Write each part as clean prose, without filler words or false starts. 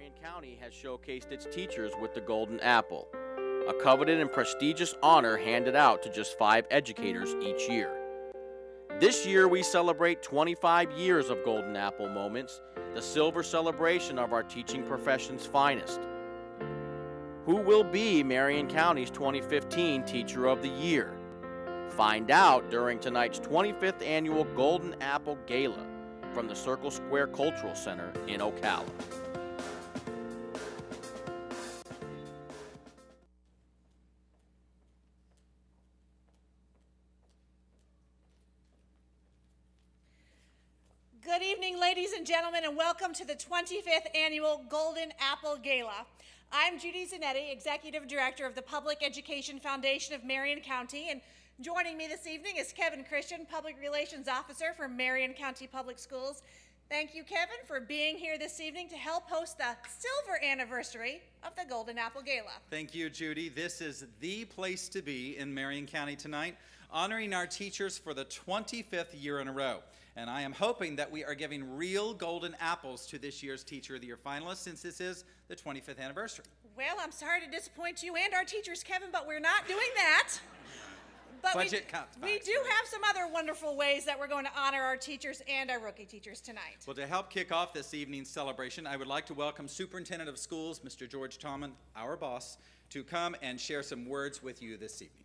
Marion County has showcased its teachers with the Golden Apple, a coveted and prestigious honor handed out to just 5 educators each year. This year we celebrate 25 years of Golden Apple moments, the silver celebration of our teaching profession's finest. Who will be Marion County's 2015 Teacher of the Year? Find out during tonight's 25th Annual Golden Apple Gala from the Circle Square Cultural Center in Ocala. Good evening, ladies and gentlemen, and welcome to the 25th Annual Golden Apple Gala. I'm Judy Zanetti, Executive Director of the Public Education Foundation of Marion County, and joining me this evening is Kevin Christian, Public Relations Officer for Marion County Public Schools. Thank you, Kevin, for being here this evening to help host the silver anniversary of the Golden Apple Gala. Thank you, Judy. This is the place to be in Marion County tonight, honoring our teachers for the 25th year in a row. And I am hoping that we are giving real golden apples to this year's Teacher of the Year finalists, since this is the 25th anniversary. Well, I'm sorry to disappoint you and our teachers, Kevin, but we're not doing that. But Budget cuts. We do have some other wonderful ways that we're going to honor our teachers and our rookie teachers tonight. Well, to help kick off this evening's celebration, I would like to welcome Superintendent of Schools, Mr. George Tomlin, our boss, to come and share some words with you this evening.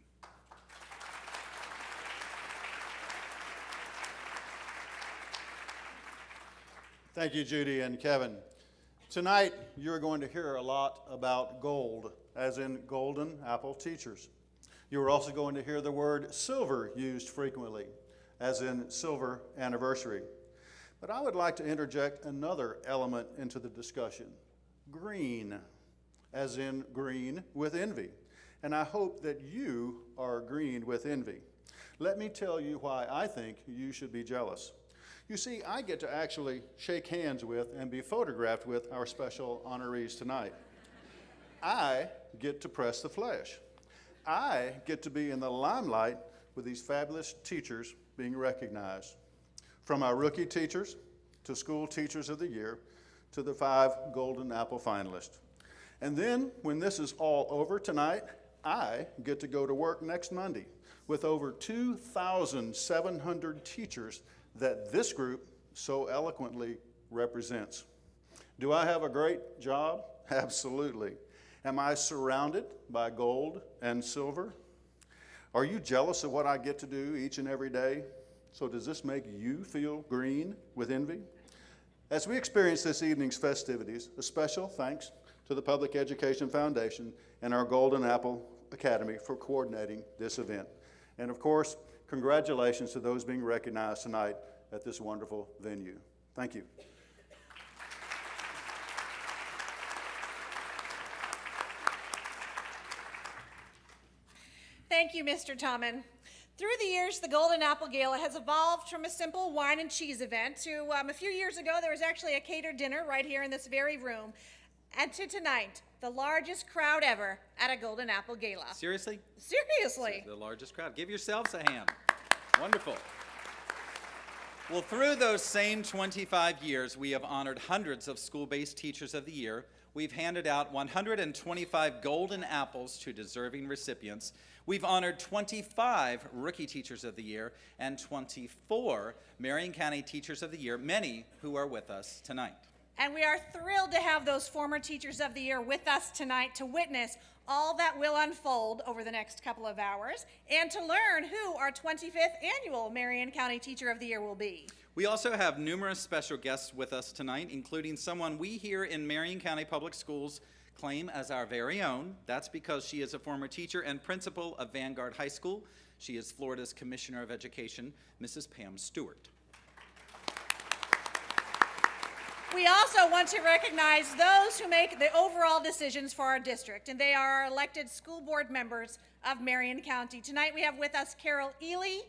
Thank you, Judy and Kevin. Tonight, you're going to hear a lot about gold, as in golden apple teachers. You're also going to hear the word silver used frequently, as in silver anniversary. But I would like to interject another element into the discussion, green, as in green with envy. And I hope that you are green with envy. Let me tell you why I think you should be jealous. You see, I get to actually shake hands with and be photographed with our special honorees tonight. I get to press the flesh. I get to be in the limelight with these fabulous teachers being recognized. From our rookie teachers to School Teachers of the Year to the 5 Golden Apple finalists. And then, when this is all over tonight, I get to go to work next Monday with over 2,700 teachers that this group so eloquently represents. Do I have a great job? Absolutely. Am I surrounded by gold and silver? Are you jealous of what I get to do each and every day? So does this make you feel green with envy? As we experience this evening's festivities, a special thanks to the Public Education Foundation and our Golden Apple Academy for coordinating this event. And of course, congratulations to those being recognized tonight at this wonderful venue. Thank you. Thank you, Mr. Tomlin. Through the years, the Golden Apple Gala has evolved from a simple wine and cheese event to a few years ago, there was actually a catered dinner right here in this very room. And to tonight, the largest crowd ever at a Golden Apple Gala. Seriously? Seriously. The largest crowd. Give yourselves a hand. Wonderful. Well, through those same 25 years, we have honored hundreds of school-based Teachers of the Year. We've handed out 125 golden apples to deserving recipients. We've honored 25 Rookie Teachers of the Year and 24 Marion County Teachers of the Year, many who are with us tonight. And we are thrilled to have those former Teachers of the Year with us tonight to witness all that will unfold over the next couple of hours and to learn who our 25th Annual Marion County Teacher of the Year will be. We also have numerous special guests with us tonight, including someone we here in Marion County Public Schools claim as our very own. That's because she is a former teacher and principal of Vanguard High School. She is Florida's Commissioner of Education, Mrs. Pam Stewart. We also want to recognize those who make the overall decisions for our district, and they are our elected school board members of Marion County. Tonight we have with us Carol Ely,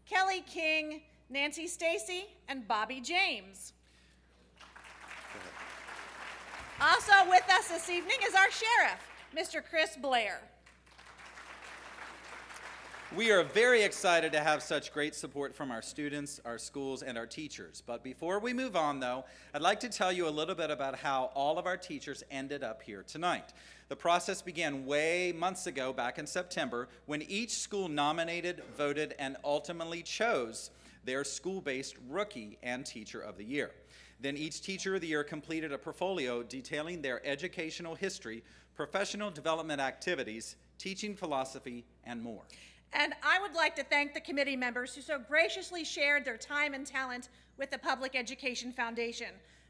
Kelly King, Nancy Stacy, and Bobby James. Also with us this evening is our sheriff, Mr. Chris Blair. We are very excited to have such great support from our students, our schools, and our teachers. But before we move on, though, I'd like to tell you a little bit about how all of our teachers ended up here tonight. The process began months ago, back in September, when each school nominated, voted, and ultimately chose their school-based Rookie and Teacher of the Year. Then each Teacher of the Year completed a portfolio detailing their educational history, professional development activities, teaching philosophy, and more. And I would like to thank the committee members who so graciously shared their time and talent with the Public Education Foundation.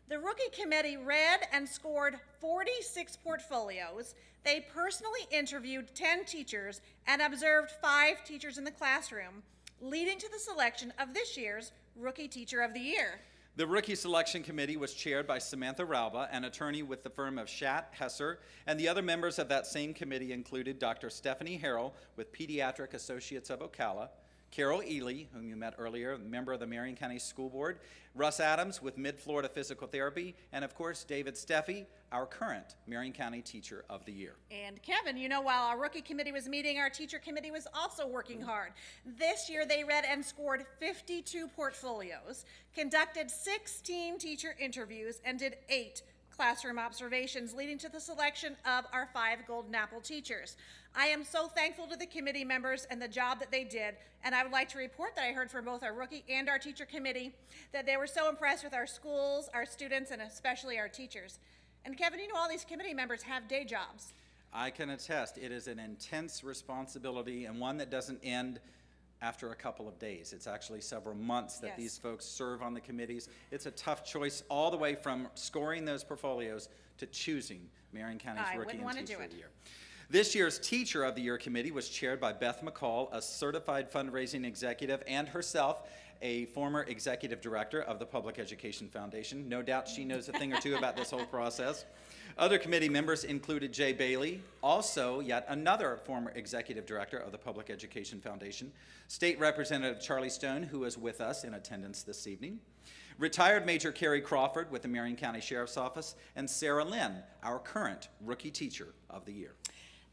The Rookie Committee read and scored 46 portfolios. They personally interviewed 10 teachers and observed 5 teachers in the classroom, leading to the selection of this year's Rookie Teacher of the Year. The Rookie Selection Committee was chaired by Samantha Rauba, an attorney with the firm of Schatt Hesser, and the other members of that same committee included Dr. Stephanie Harrell with Pediatric Associates of Ocala, Carol Ely, whom you met earlier, member of the Marion County School Board, Russ Adams with Mid-Florida Physical Therapy, and of course, David Steffi, our current Marion County Teacher of the Year. And Kevin, you know, while our Rookie Committee was meeting, our Teacher Committee was also working hard. This year, they read and scored 52 portfolios, conducted 16 teacher interviews, and did 8 classroom observations, leading to the selection of our 5 Golden Apple teachers. I am so thankful to the committee members and the job that they did, and I would like to report that I heard from both our Rookie and our Teacher Committee that they were so impressed with our schools, our students, and especially our teachers. And Kevin, you know all these committee members have day jobs. I can attest, it is an intense responsibility and one that doesn't end after a couple of days. It's actually several months that these folks serve on the committees. It's a tough choice all the way from scoring those portfolios to choosing Marion County's Rookie and Teacher of the Year. This year's Teacher of the Year committee was chaired by Beth McCall, a certified fundraising executive, and herself, a former executive director of the Public Education Foundation. No doubt she knows a thing or two about this whole process. Other committee members included Jay Bailey, also yet another former executive director of the Public Education Foundation, State Representative Charlie Stone, who is with us in attendance this evening, retired Major Carrie Crawford with the Marion County Sheriff's Office, and Sarah Lynn, our current Rookie Teacher of the Year.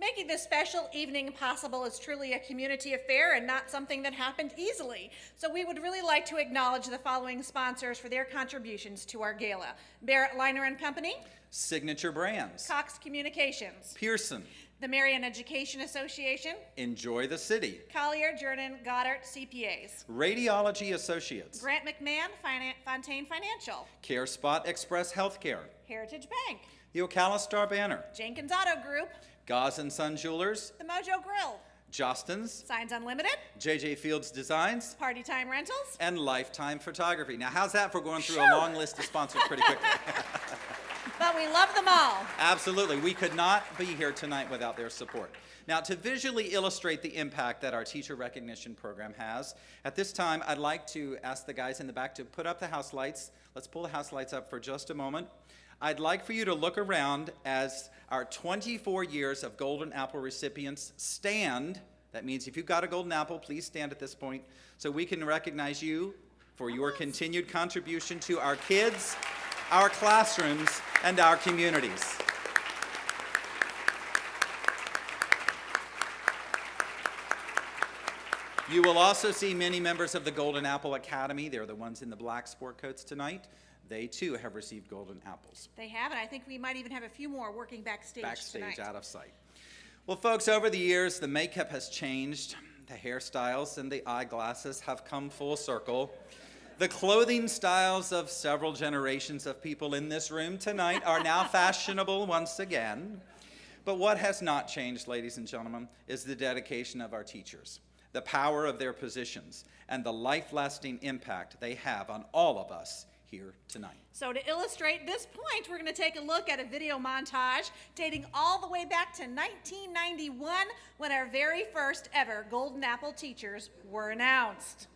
Making this special evening possible is truly a community affair and not something that happened easily. So we would really like to acknowledge the following sponsors for their contributions to our gala. Barrett Liner and Company, Signature Brands, Cox Communications, Pearson, the Marion Education Association, Enjoy the City, Collier, Jernin, Goddard, CPAs, Radiology Associates, Grant McMahon, Fontaine Financial, Care Spot Express Healthcare, Heritage Bank, the Ocala Star Banner, Jenkins Auto Group, Gaz & Son Jewelers, the Mojo Grill, Jostens, Signs Unlimited, JJ Fields Designs, Party Time Rentals, and Lifetime Photography. Now, how's that for going through a long list of sponsors pretty quickly? but we love them all. Absolutely. We could not be here tonight without their support. Now, to visually illustrate the impact that our teacher recognition program has, at this time, I'd like to ask the guys in the back to put up the house lights. Let's pull the house lights up for just a moment. I'd like for you to look around as our 24 years of Golden Apple recipients stand. That means if you've got a Golden Apple, please stand at this point so we can recognize you for your continued contribution to our kids, our classrooms, and our communities. You will also see many members of the Golden Apple Academy. They're the ones in the black sport coats tonight. They, too, have received Golden Apples. They have, and I think we might even have a few more working backstage tonight. Out of sight. Well, folks, over the years, the makeup has changed. The hairstyles and the eyeglasses have come full circle. The clothing styles of several generations of people in this room tonight are now fashionable once again. But what has not changed, ladies and gentlemen, is the dedication of our teachers, the power of their positions, and the life-lasting impact they have on all of us here tonight. So to illustrate this point, we're going to take a look at a video montage dating all the way back to 1991 when our very first ever Golden Apple teachers were announced.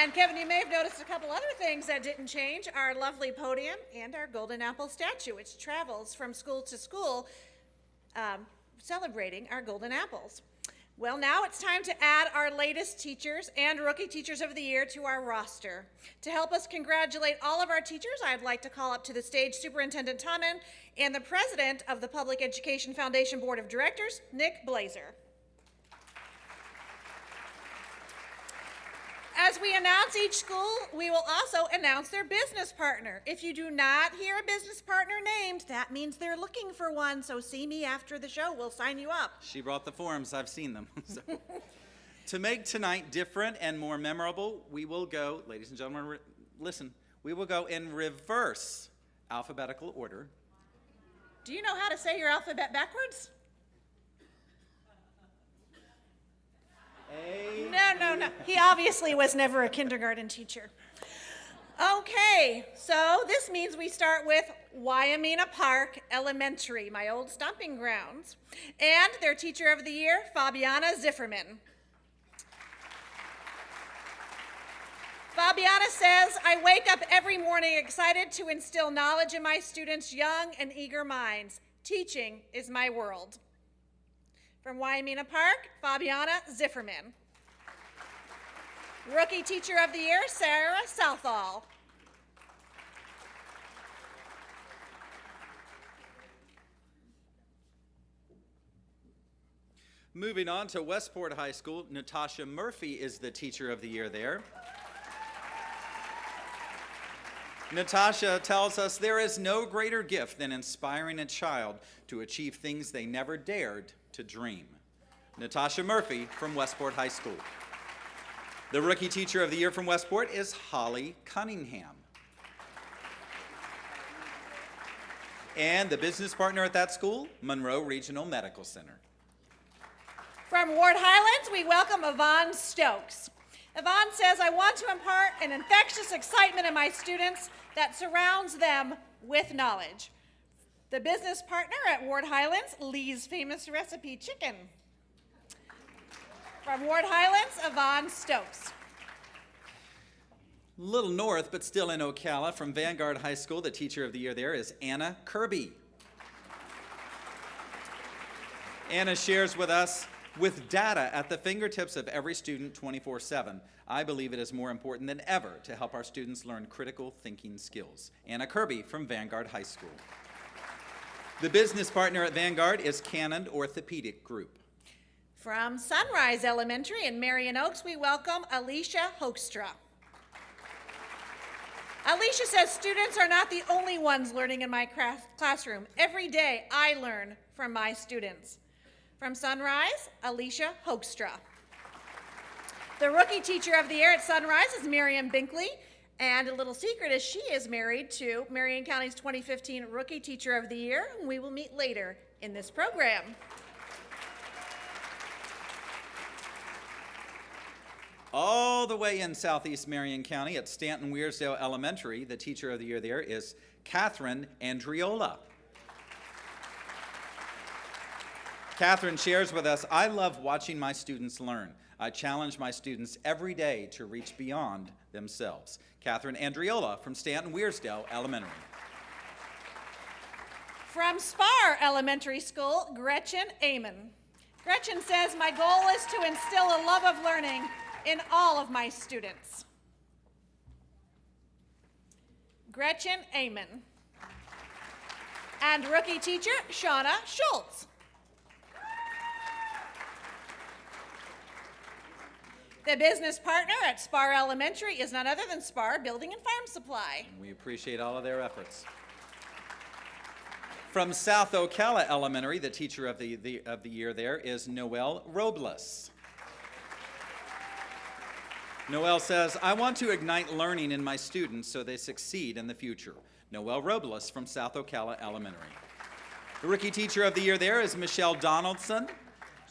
And Kevin, you may have noticed a couple other things that didn't change. Our lovely podium and our golden apple statue, which travels from school to school, celebrating our golden apples. Well, now it's time to add our latest teachers and rookie teachers of the year to our roster. To help us congratulate all of our teachers, I'd like to call up to the stage Superintendent Tommen and the president of the Public Education Foundation Board of Directors, Nick Blazer. As we announce each school, we will also announce their business partner. If you do not hear a business partner named, that means they're looking for one, so see me after the show. We'll sign you up. She brought the forms. I've seen them. To make tonight different and more memorable, we will go, ladies and gentlemen, listen, we will go in reverse alphabetical order. Do you know how to say your alphabet backwards? No. He obviously was never a kindergarten teacher. Okay, so this means we start with Wyomina Park Elementary, my old stomping grounds, and their teacher of the year, Fabiana Zifferman. Fabiana says, I wake up every morning excited to instill knowledge in my students' young and eager minds. Teaching is my world. From Wyomina Park, Fabiana Zifferman. Rookie Teacher of the Year, Sarah Southall. Moving on to Westport High School, Natasha Murphy is the Teacher of the Year there. Natasha tells us there is no greater gift than inspiring a child to achieve things they never dared to dream. Natasha Murphy from Westport High School. The Rookie Teacher of the Year from Westport is Holly Cunningham. And the business partner at that school, Monroe Regional Medical Center. From Ward Highlands, we welcome Yvonne Stokes. Yvonne says, I want to impart an infectious excitement in my students that surrounds them with knowledge. The business partner at Ward Highlands, Lee's Famous Recipe Chicken. From Ward Highlands, Yvonne Stokes. A little north, but still in Ocala, from Vanguard High School, the Teacher of the Year there is Anna Kirby. Anna shares with us, with data at the fingertips of every student 24/7, I believe it is more important than ever to help our students learn critical thinking skills. Anna Kirby from Vanguard High School. The business partner at Vanguard is Cannon Orthopedic Group. From Sunrise Elementary in Marion Oaks, we welcome Alicia Hoekstra. Alicia says, students are not the only ones learning in my classroom. Every day I learn from my students. From Sunrise, Alicia Hoekstra. The Rookie Teacher of the Year at Sunrise is Miriam Binkley, and a little secret is she is married to Marion County's 2015 Rookie Teacher of the Year. We will meet later in this program. All the way in southeast Marion County at Stanton-Weirsdale Elementary, the Teacher of the Year there is Catherine Andriola. Catherine shares with us, I love watching my students learn. I challenge my students every day to reach beyond themselves. Catherine Andriola from Stanton-Weirsdale Elementary. From Spar Elementary School, Gretchen Amon. Gretchen says, my goal is to instill a love of learning in all of my students. Gretchen Amon. And Rookie Teacher, Shauna Schultz. The business partner at Spar Elementary is none other than Spar Building and Farm Supply. We appreciate all of their efforts. From South Ocala Elementary, the Teacher of the Year there is Noelle Robles. Noelle says, I want to ignite learning in my students so they succeed in the future. Noelle Robles from South Ocala Elementary. The Rookie Teacher of the Year there is Michelle Donaldson.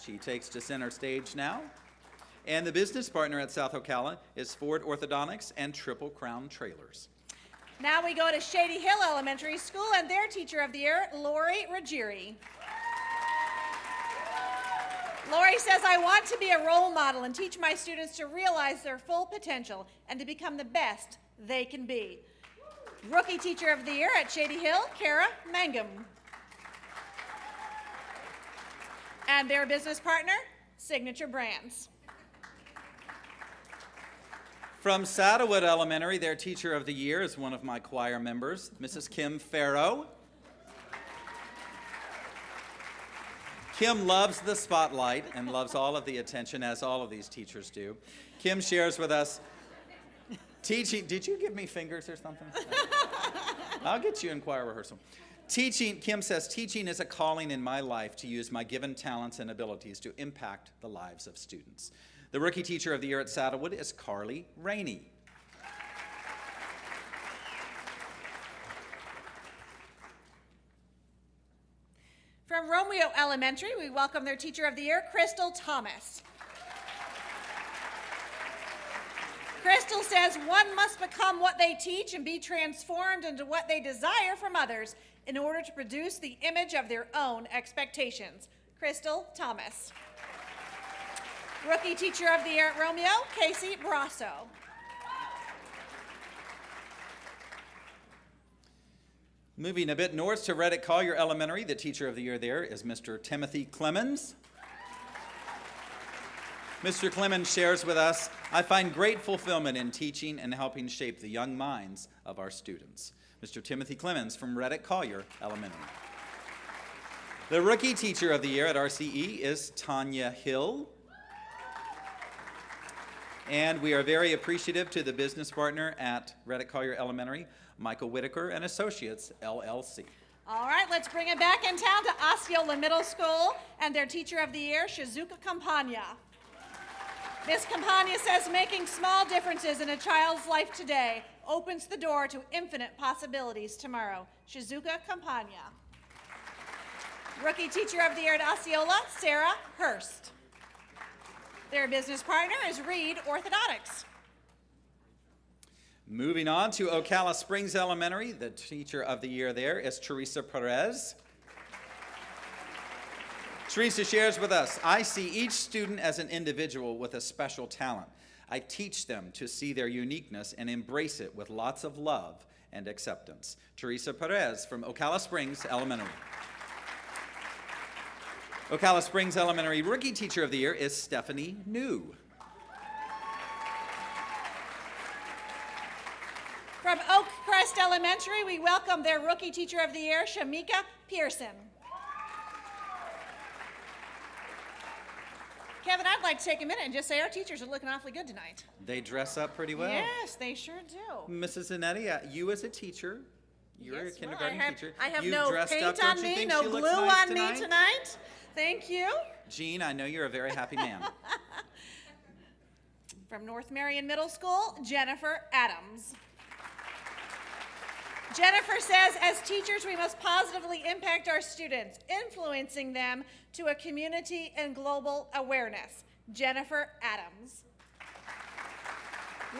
She takes to center stage now. And the business partner at South Ocala is Ford Orthodontics and Triple Crown Trailers. Now we go to Shady Hill Elementary School and their Teacher of the Year, Lori Ruggieri. Lori says, I want to be a role model and teach my students to realize their full potential and to become the best they can be. Rookie Teacher of the Year at Shady Hill, Kara Mangum. And their business partner, Signature Brands. From Saddlewood Elementary, their Teacher of the Year is one of my choir members, Mrs. Kim Farrow. Kim loves the spotlight and loves all of the attention, as all of these teachers do. Kim shares with us teaching. Did you give me fingers or something? I'll get you in choir rehearsal. Kim says, teaching is a calling in my life to use my given talents and abilities to impact the lives of students. The Rookie Teacher of the Year at Saddlewood is Carly Rainey. From Romeo Elementary, we welcome their Teacher of the Year, Crystal Thomas. Crystal says, one must become what they teach and be transformed into what they desire from others in order to produce the image of their own expectations. Crystal Thomas. Rookie Teacher of the Year at Romeo, Casey Brasso. Moving a bit north to Reddick Collier Elementary, the Teacher of the Year there is Mr. Timothy Clemens. Mr. Clemens shares with us, I find great fulfillment in teaching and helping shape the young minds of our students. Mr. Timothy Clemens from Reddick Collier Elementary. The Rookie Teacher of the Year at RCE is Tanya Hill. And we are very appreciative to the business partner at Reddick Collier Elementary, Michael Whitaker and Associates, LLC. All right, let's bring it back in town to Osceola Middle School and their Teacher of the Year, Shizuka Campagna. Miss Campagna says making small differences in a child's life today opens the door to infinite possibilities tomorrow. Shizuka Campagna. Rookie Teacher of the Year at Osceola, Sarah Hurst. Their business partner is Reed Orthodontics. Moving on to Ocala Springs Elementary, the Teacher of the Year there is Teresa Perez. Teresa shares with us, I see each student as an individual with a special talent. I teach them to see their uniqueness and embrace it with lots of love and acceptance. Teresa Perez from Ocala Springs Elementary. Ocala Springs Elementary Rookie Teacher of the Year is Stephanie New. From Oak Crest Elementary, we welcome their Rookie Teacher of the Year, Shamika Pearson. Kevin, I'd like to take a minute and just say our teachers are looking awfully good tonight. They dress up pretty well. Yes, they sure do. Mrs. Zanetti, you as a teacher, you're a kindergarten teacher. I have You no dressed paint up, don't on you me, think no she glue looks nice on me tonight. Thank you. Jean, I know you're a very happy man. From North Marion Middle School, Jennifer Adams. Jennifer says, as teachers, we must positively impact our students, influencing them to a community and global awareness. Jennifer Adams.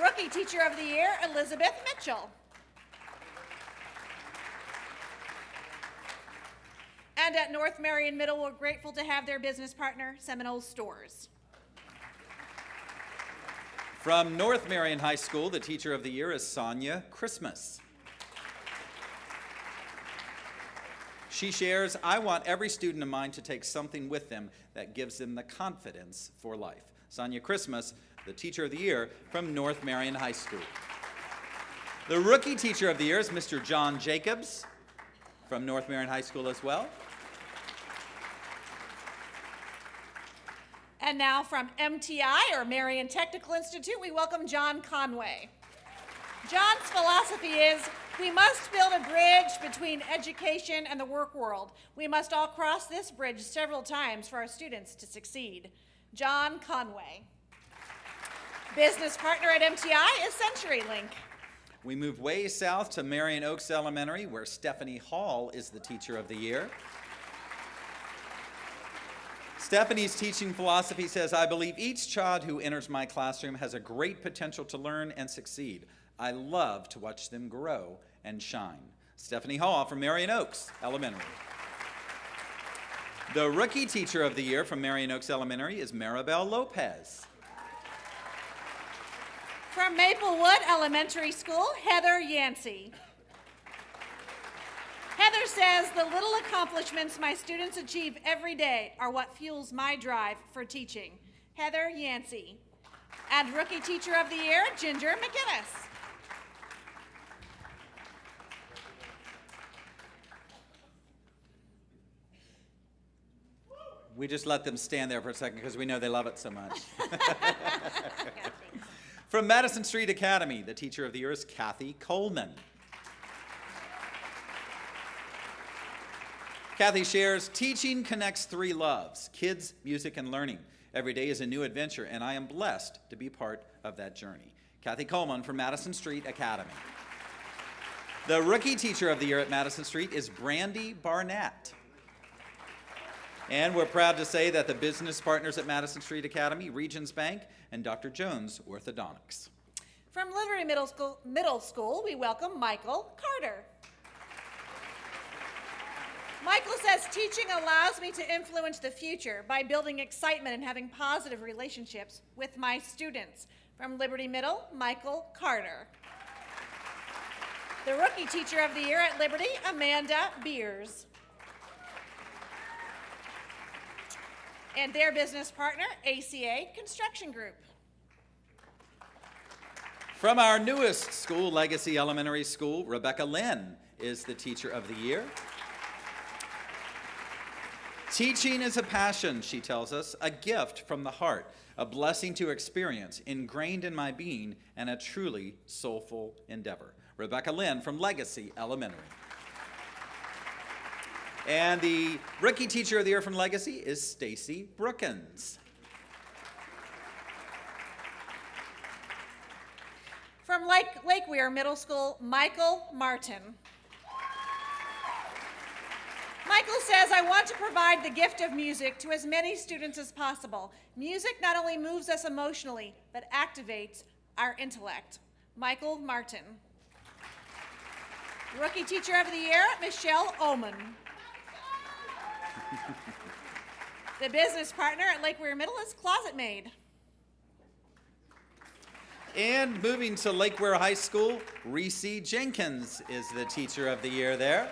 Rookie Teacher of the Year, Elizabeth Mitchell. And at North Marion Middle, we're grateful to have their business partner, Seminole Stores. From North Marion High School, the Teacher of the Year is Sonia Christmas. She shares, I want every student of mine to take something with them that gives them the confidence for life. Sonia Christmas, the Teacher of the Year from North Marion High School. The Rookie Teacher of the Year is Mr. John Jacobs from North Marion High School as well. And now from MTI, or Marion Technical Institute, we welcome John Conway. John's philosophy is, we must build a bridge between education and the work world. We must all cross this bridge several times for our students to succeed. John Conway. Business partner at MTI is CenturyLink. We move way south to Marion Oaks Elementary, where Stephanie Hall is the Teacher of the Year. Stephanie's teaching philosophy says, I believe each child who enters my classroom has a great potential to learn and succeed. I love to watch them grow and shine. Stephanie Hall from Marion Oaks Elementary. The Rookie Teacher of the Year from Marion Oaks Elementary is Maribel Lopez. From Maplewood Elementary School, Heather Yancey. Heather says, the little accomplishments my students achieve every day are what fuels my drive for teaching. Heather Yancey. And Rookie Teacher of the Year, Ginger McGinnis. We just let them stand there for a second because we know they love it so much. From Madison Street Academy, the Teacher of the Year is Kathy Coleman. Kathy shares, teaching connects three loves, kids, music, and learning. Every day is a new adventure, and I am blessed to be part of that journey. Kathy Coleman from Madison Street Academy. The Rookie Teacher of the Year at Madison Street is Brandy Barnett. And we're proud to say that the business partners at Madison Street Academy, Regions Bank, and Dr. Jones Orthodontics. From Liberty Middle School, we welcome Michael Carter. Michael says, teaching allows me to influence the future by building excitement and having positive relationships with my students. From Liberty Middle, Michael Carter. The Rookie Teacher of the Year at Liberty, Amanda Beers. And their business partner, ACA Construction Group. From our newest school, Legacy Elementary School, Rebecca Lynn is the Teacher of the Year. Teaching is a passion, she tells us, a gift from the heart, a blessing to experience, ingrained in my being, and a truly soulful endeavor. Rebecca Lynn from Legacy Elementary. And the Rookie Teacher of the Year from Legacy is Stacy Brookins. From Lake Weir Middle School, Michael Martin. Michael says, I want to provide the gift of music to as many students as possible. Music not only moves us emotionally, but activates our intellect. Michael Martin. Rookie Teacher of the Year, Michelle Oman. The business partner at Lake Weir Middle is Closet Maid. And moving to Lake Weir High School, Reese Jenkins is the Teacher of the Year there.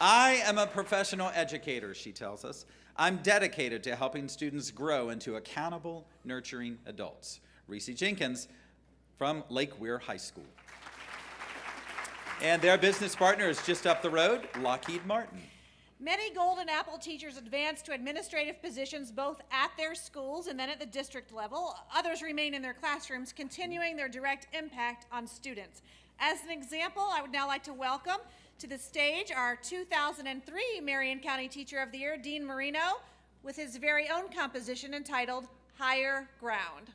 I am a professional educator, she tells us. I'm dedicated to helping students grow into accountable, nurturing adults. Reese Jenkins from Lake Weir High School. And their business partner is just up the road, Lockheed Martin. Many Golden Apple teachers advance to administrative positions both at their schools and then at the district level. Others remain in their classrooms, continuing their direct impact on students. As an example, I would now like to welcome to the stage our 2003 Marion County Teacher of the Year, Dean Marino, with his very own composition entitled Higher Ground.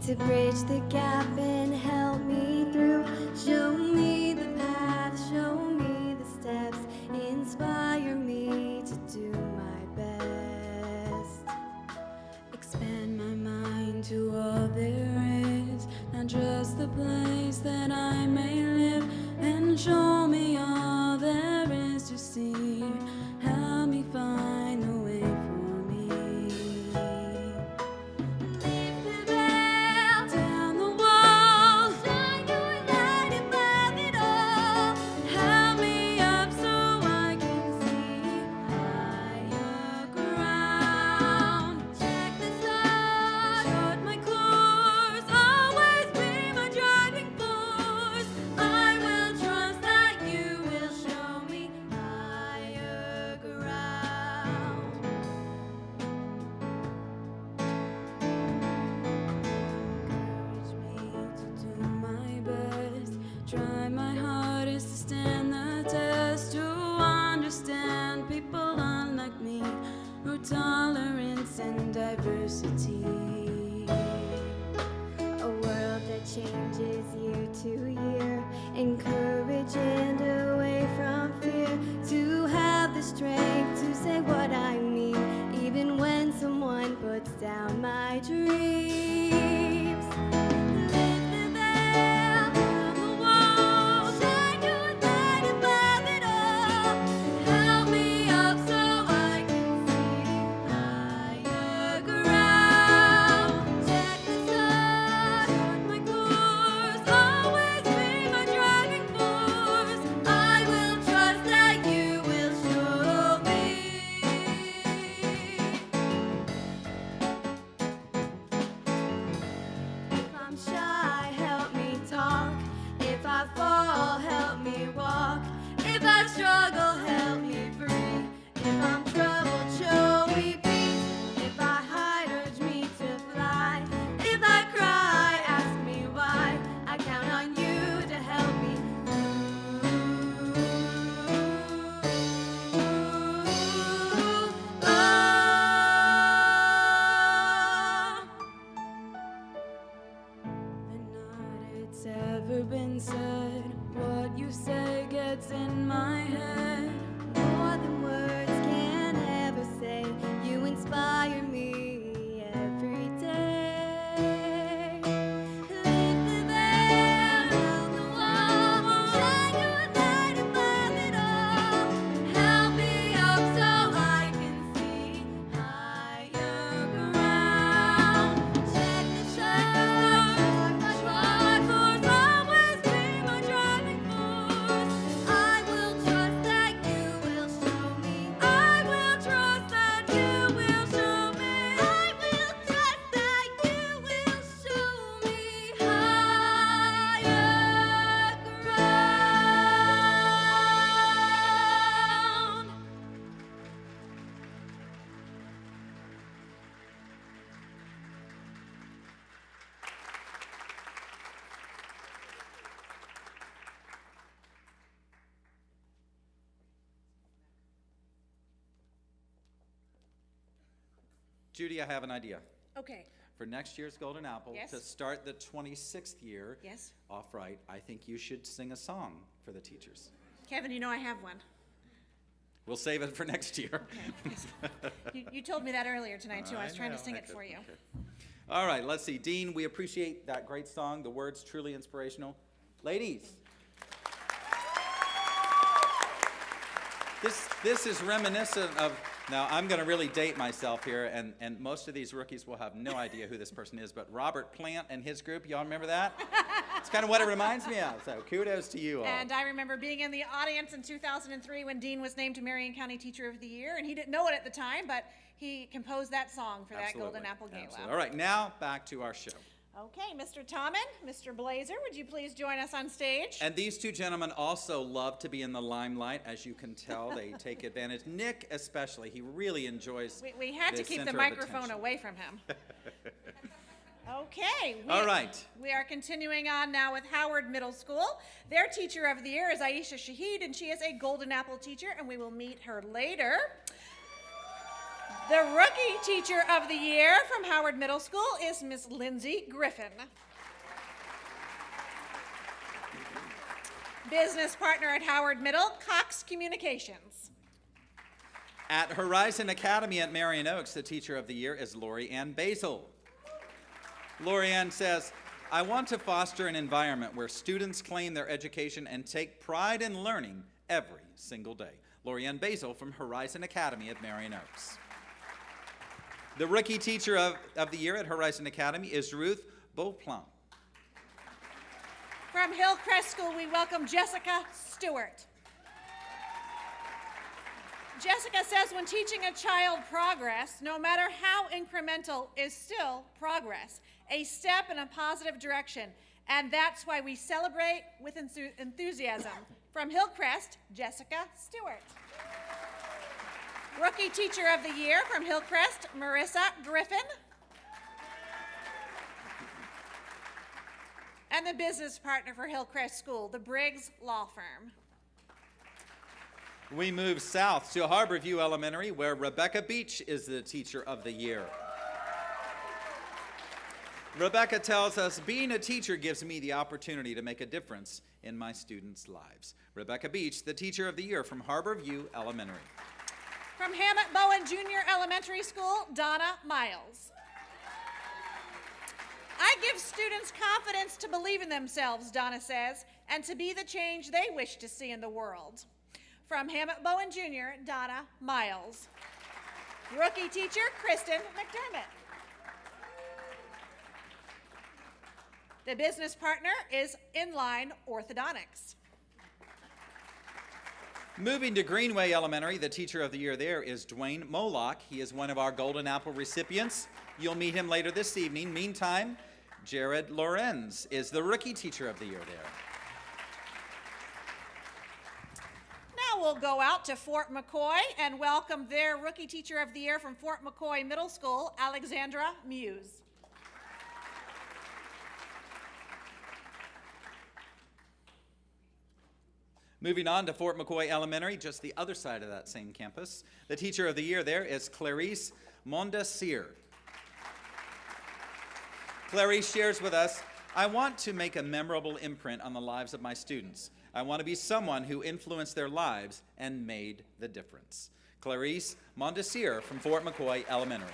To bridge the gap and help me through, show me the path. a place that I may live, and show me all there is to see. Help me find the way for me. Lift the veil, down the wall, shine your light above it all. Help me up so I can see higher ground. Check the stars, chart my course, always be my driving force. I will trust that you will show me higher ground. Encourage me to do my best, try my hardest to stand the test, to understand people unlike me, through tolerance and diversity. A world that changes year to year, encourage and away from fear, to have the strength to say what I mean, even when someone puts down my dreams. Lift the veil from the wall, shine your light above it all. Help me up so I can see higher ground. Check the stars, chart my course, always be my driving force. I will trust that you will show me. If I'm shy, help me talk. If I fall, help me walk. If I struggle, help me free. If I'm troubled, show me peace. If I hide, urge me to fly. If I cry, ask me why. I count on you to help me And not it's ever been said, what you say gets in my head. more than words can ever say. You inspire me every day. Lift the veil from the wall, shine your light above it all. Help me up so I can see higher ground. Check the stars, my course, always be my driving force. I will trust that you will show me. I will trust that you will show me. I will trust that you will show me higher ground. Judy, I have an idea. Okay. For next year's Golden Apple, Yes. to start the 26th year Yes. off right, I think you should sing a song for the teachers. Kevin, you know I have one. We'll save it for next year. You told me that earlier tonight, too. I was trying to sing it for you. All right, let's see. Dean, we appreciate that great song. The words truly inspirational. Ladies. This is reminiscent of, now I'm going to really date myself here, and most of these rookies will have no idea who this person is, but Robert Plant and his group, y'all remember that? It's kind of what it reminds me of, so kudos to you all. And I remember being in the audience in 2003 when Dean was named Marion County Teacher of the Year, and he didn't know it at the time, but he composed that song for that Golden Apple Gala. Absolutely. All right, now back to our show. Okay, Mr. Tommen, Mr. Blazer, would you please join us on stage? And these two gentlemen also love to be in the limelight, as you can tell. They take advantage. Nick especially, he really enjoys We had to this keep the center of microphone attention. away from him. Okay. All right. We are continuing on now with Howard Middle School. Their teacher of the year is Aisha Shaheed, and she is a Golden Apple teacher, and we will meet her later. The rookie teacher of the year from Howard Middle School is Miss Lindsay Griffin. Business partner at Howard Middle, Cox Communications. At Horizon Academy at Marion Oaks, the teacher of the year is Lori Ann Basil. Lori Ann says, I want to foster an environment where students claim their education and take pride in learning every single day. Lorianne Basil from Horizon Academy at Marion Oaks. The Rookie Teacher of the Year at Horizon Academy is Ruth Beauplan. From Hillcrest School, we welcome Jessica Stewart. Jessica says when teaching a child progress, no matter how incremental, is still progress, a step in a positive direction, and that's why we celebrate with enthusiasm. From Hillcrest, Jessica Stewart. Rookie Teacher of the Year from Hillcrest, Marissa Griffin. And the business partner for Hillcrest School, the Briggs Law Firm. We move south to Harborview Elementary, where Rebecca Beach is the Teacher of the Year. Rebecca tells us, being a teacher gives me the opportunity to make a difference in my students' lives. Rebecca Beach, the Teacher of the Year from Harborview Elementary. From Hammett Bowen Junior Elementary School, Donna Miles. I give students confidence to believe in themselves, Donna says, and to be the change they wish to see in the world. From Hammett Bowen Jr., Donna Miles. Rookie Teacher, Kristen McDermott. The business partner is Inline Orthodontics. Moving to Greenway Elementary, the Teacher of the Year there is Dwayne Molock. He is one of our Golden Apple recipients. You'll meet him later this evening. Meantime, Jared Lorenz is the Rookie Teacher of the Year there. Now we'll go out to Fort McCoy and welcome their Rookie Teacher of the Year from Fort McCoy Middle School, Alexandra Muse. Moving on to Fort McCoy Elementary, just the other side of that same campus. The Teacher of the Year there is Clarice Mondesir. Clarice shares with us, I want to make a memorable imprint on the lives of my students. I want to be someone who influenced their lives and made the difference. Clarice Mondesir from Fort McCoy Elementary.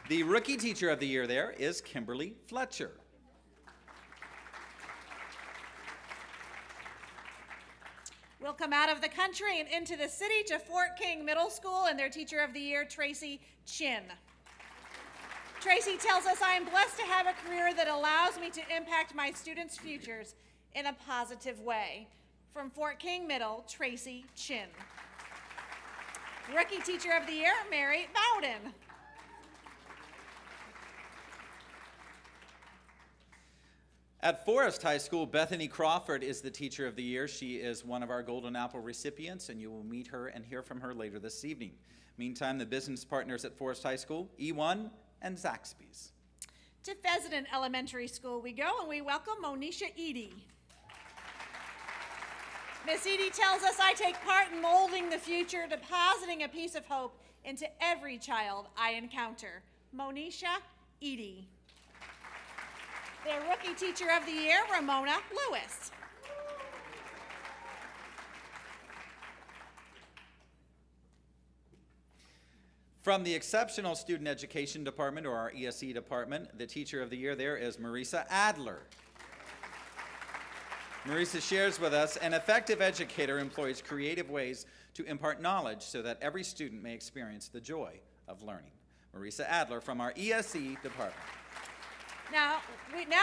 The Rookie Teacher of the Year there is Kimberly Fletcher. We'll come out of the country and into the city to Fort King Middle School and their Teacher of the Year, Tracy Chin. Tracy tells us, I am blessed to have a career that allows me to impact my students' futures in a positive way. From Fort King Middle, Tracy Chin. Rookie Teacher of the Year, Mary Bowden. At Forest High School, Bethany Crawford is the Teacher of the Year. She is one of our Golden Apple recipients, and you will meet her and hear from her later this evening. Meantime, the business partners at Forest High School, E1 and Zaxby's. To Pheasant Elementary School we go, and we welcome Monisha Edie. Miss Edie tells us, I take part in molding the future, depositing a piece of hope into every child I encounter. Monisha Edie. Their Rookie Teacher of the Year, Ramona Lewis. From the Exceptional Student Education Department, or our ESE department, the Teacher of the Year there is Marisa Adler. Marisa shares with us, an effective educator employs creative ways to impart knowledge so that every student may experience the joy of learning. Marisa Adler from our ESE department. Now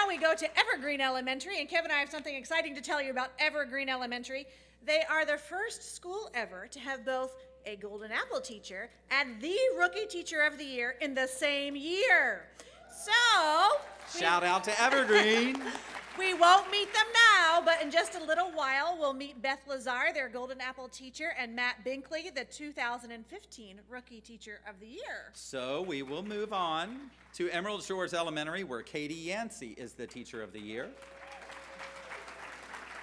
we go to Evergreen Elementary, and Kevin and I have something exciting to tell you about Evergreen Elementary. They are the first school ever to have both a Golden Apple teacher and the Rookie Teacher of the Year in the same year. So, Shout out to Evergreen. we won't meet them now, but in just a little while, we'll meet Beth Lazar, their Golden Apple teacher, and Matt Binkley, the 2015 Rookie Teacher of the Year. So we will move on to Emerald Shores Elementary, where Katie Yancey is the Teacher of the Year.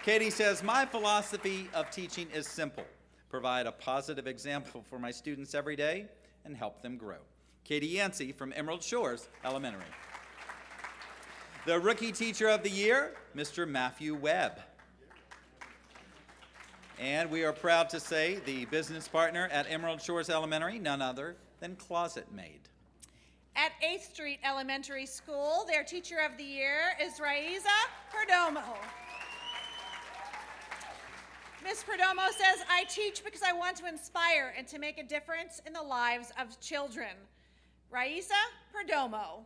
Katie says, my philosophy of teaching is simple. Provide a positive example for my students every day and help them grow. Katie Yancey from Emerald Shores Elementary. The Rookie Teacher of the Year, Mr. Matthew Webb. And we are proud to say the business partner at Emerald Shores Elementary, none other than Closet Maid. At 8th Street Elementary School, their teacher of the year is Raisa Perdomo. Ms. Perdomo says, I teach because I want to inspire and to make a difference in the lives of children. Raisa Perdomo,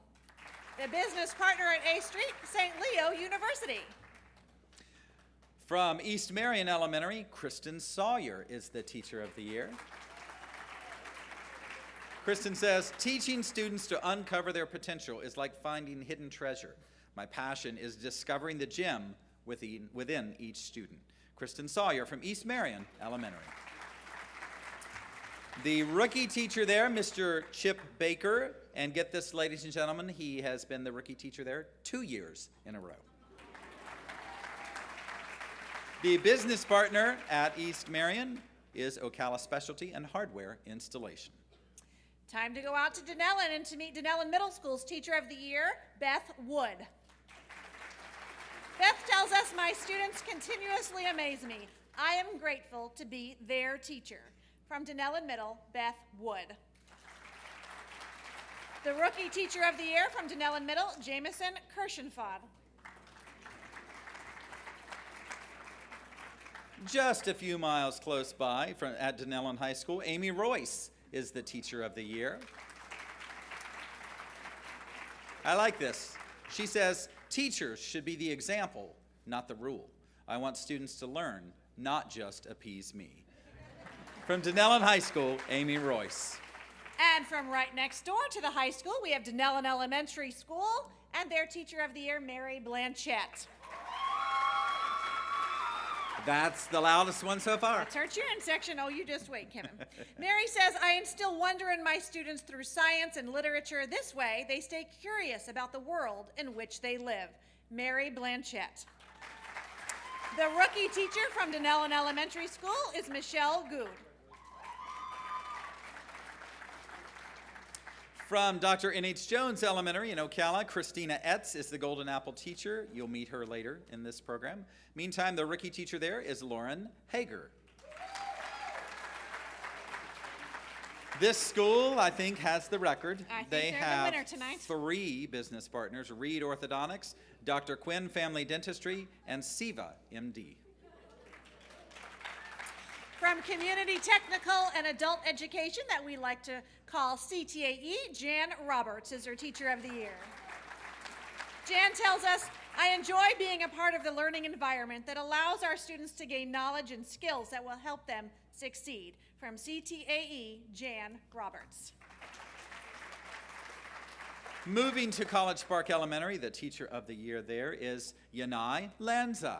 the business partner at 8th Street, St. Leo University. From East Marion Elementary, Kristen Sawyer is the teacher of the year. Kristen says, teaching students to uncover their potential is like finding hidden treasure. My passion is discovering the gem within each student. Kristen Sawyer from East Marion Elementary. The rookie teacher there, Mr. Chip Baker, and get this, ladies and gentlemen, he has been the rookie teacher there 2 years in a row. The business partner at East Marion is Ocala Specialty and Hardware Installation. Time to go out to Denellen and to meet Denellen Middle School's Teacher of the Year, Beth Wood. Beth tells us, my students continuously amaze me. I am grateful to be their teacher. From Denellen Middle, Beth Wood. The Rookie Teacher of the Year from Denellen Middle, Jamison Kirshenfod. Just a few miles close by at Denellen High School, Amy Royce is the Teacher of the Year. I like this. She says, teachers should be the example, not the rule. I want students to learn, not just appease me. From Denellen High School, Amy Royce. And from right next door to the high school, we have Denellen Elementary School and their Teacher of the Year, Mary Blanchette. That's the loudest one so far. That's our cheering section. Oh, you just wait, Kevin. Mary says, I instill wonder in my students through science and literature. This way, they stay curious about the world in which they live. Mary Blanchette. The rookie teacher from Denellen Elementary School is Michelle Good. From Dr. N.H. Jones Elementary in Ocala, Christina Etts is the Golden Apple teacher. You'll meet her later in this program. Meantime, the rookie teacher there is Lauren Hager. This school, I think, has the record. I think they they're have the winner tonight. 3 business partners, Reed Orthodontics, Dr. Quinn Family Dentistry, and Siva, MD. From Community Technical and Adult Education that we like to call CTAE, Jan Roberts is our Teacher of the Year. Jan tells us, I enjoy being a part of the learning environment that allows our students to gain knowledge and skills that will help them succeed. From CTAE, Jan Roberts. Moving to College Park Elementary, the Teacher of the Year there is Yanai Lanza.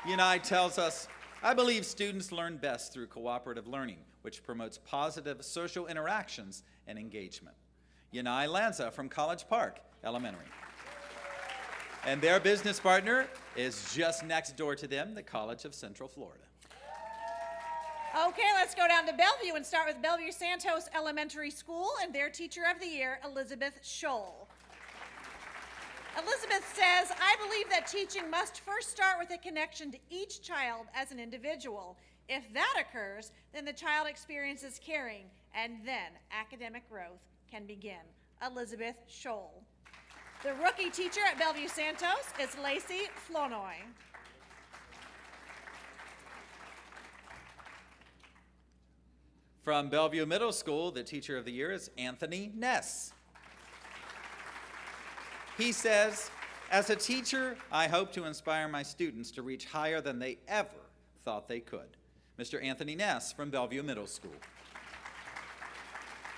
Yanai tells us, I believe students learn best through cooperative learning, which promotes positive social interactions and engagement. Yanai Lanza from College Park Elementary. And their business partner is just next door to them, the College of Central Florida. Okay, let's go down to Bellevue and start with Bellevue Santos Elementary School and their Teacher of the Year, Elizabeth Scholl. Elizabeth says, I believe that teaching must first start with a connection to each child as an individual. If that occurs, then the child experiences caring, and then academic growth can begin. Elizabeth Scholl. The rookie teacher at Bellevue Santos is Lacey Flournoy. From Bellevue Middle School, the Teacher of the Year is Anthony Ness. He says, as a teacher, I hope to inspire my students to reach higher than they ever thought they could. Mr. Anthony Ness from Bellevue Middle School.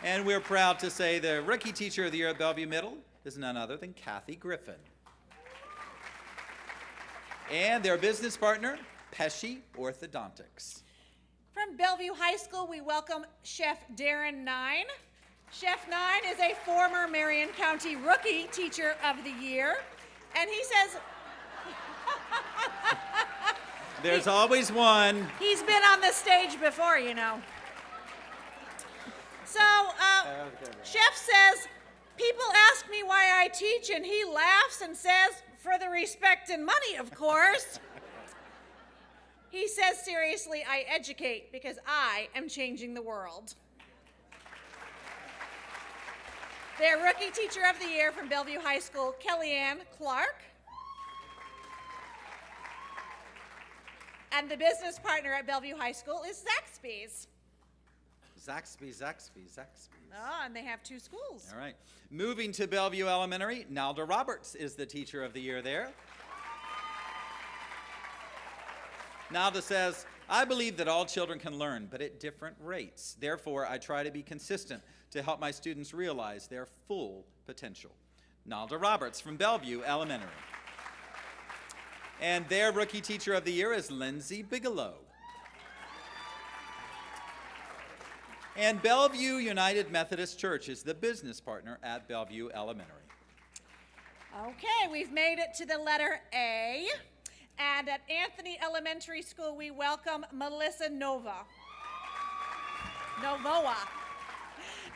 And we're proud to say the Rookie Teacher of the Year at Bellevue Middle is none other than Kathy Griffin. And their business partner, Pesci Orthodontics. From Bellevue High School, we welcome Chef Darren Nine. Chef Nine is a former Marion County Rookie Teacher of the Year, and he says... There's always one. He's been on the stage before, you know. So, Chef says, people ask me why I teach, and he laughs and says, for the respect and money, of course. He says, seriously, I educate because I am changing the world. Their Rookie Teacher of the Year from Bellevue High School, Kellyanne Clark. And the business partner at Bellevue High School is Zaxby's. Zaxby's. Oh, and they have 2 schools. All right. Moving to Bellevue Elementary, Nalda Roberts is the Teacher of the Year there. Nalda says, I believe that all children can learn, but at different rates. Therefore, I try to be consistent to help my students realize their full potential. Nalda Roberts from Bellevue Elementary. And their Rookie Teacher of the Year is Lindsay Bigelow. And Bellevue United Methodist Church is the business partner at Bellevue Elementary. Okay, we've made it to the letter A. And at Anthony Elementary School, we welcome Melissa Novoa.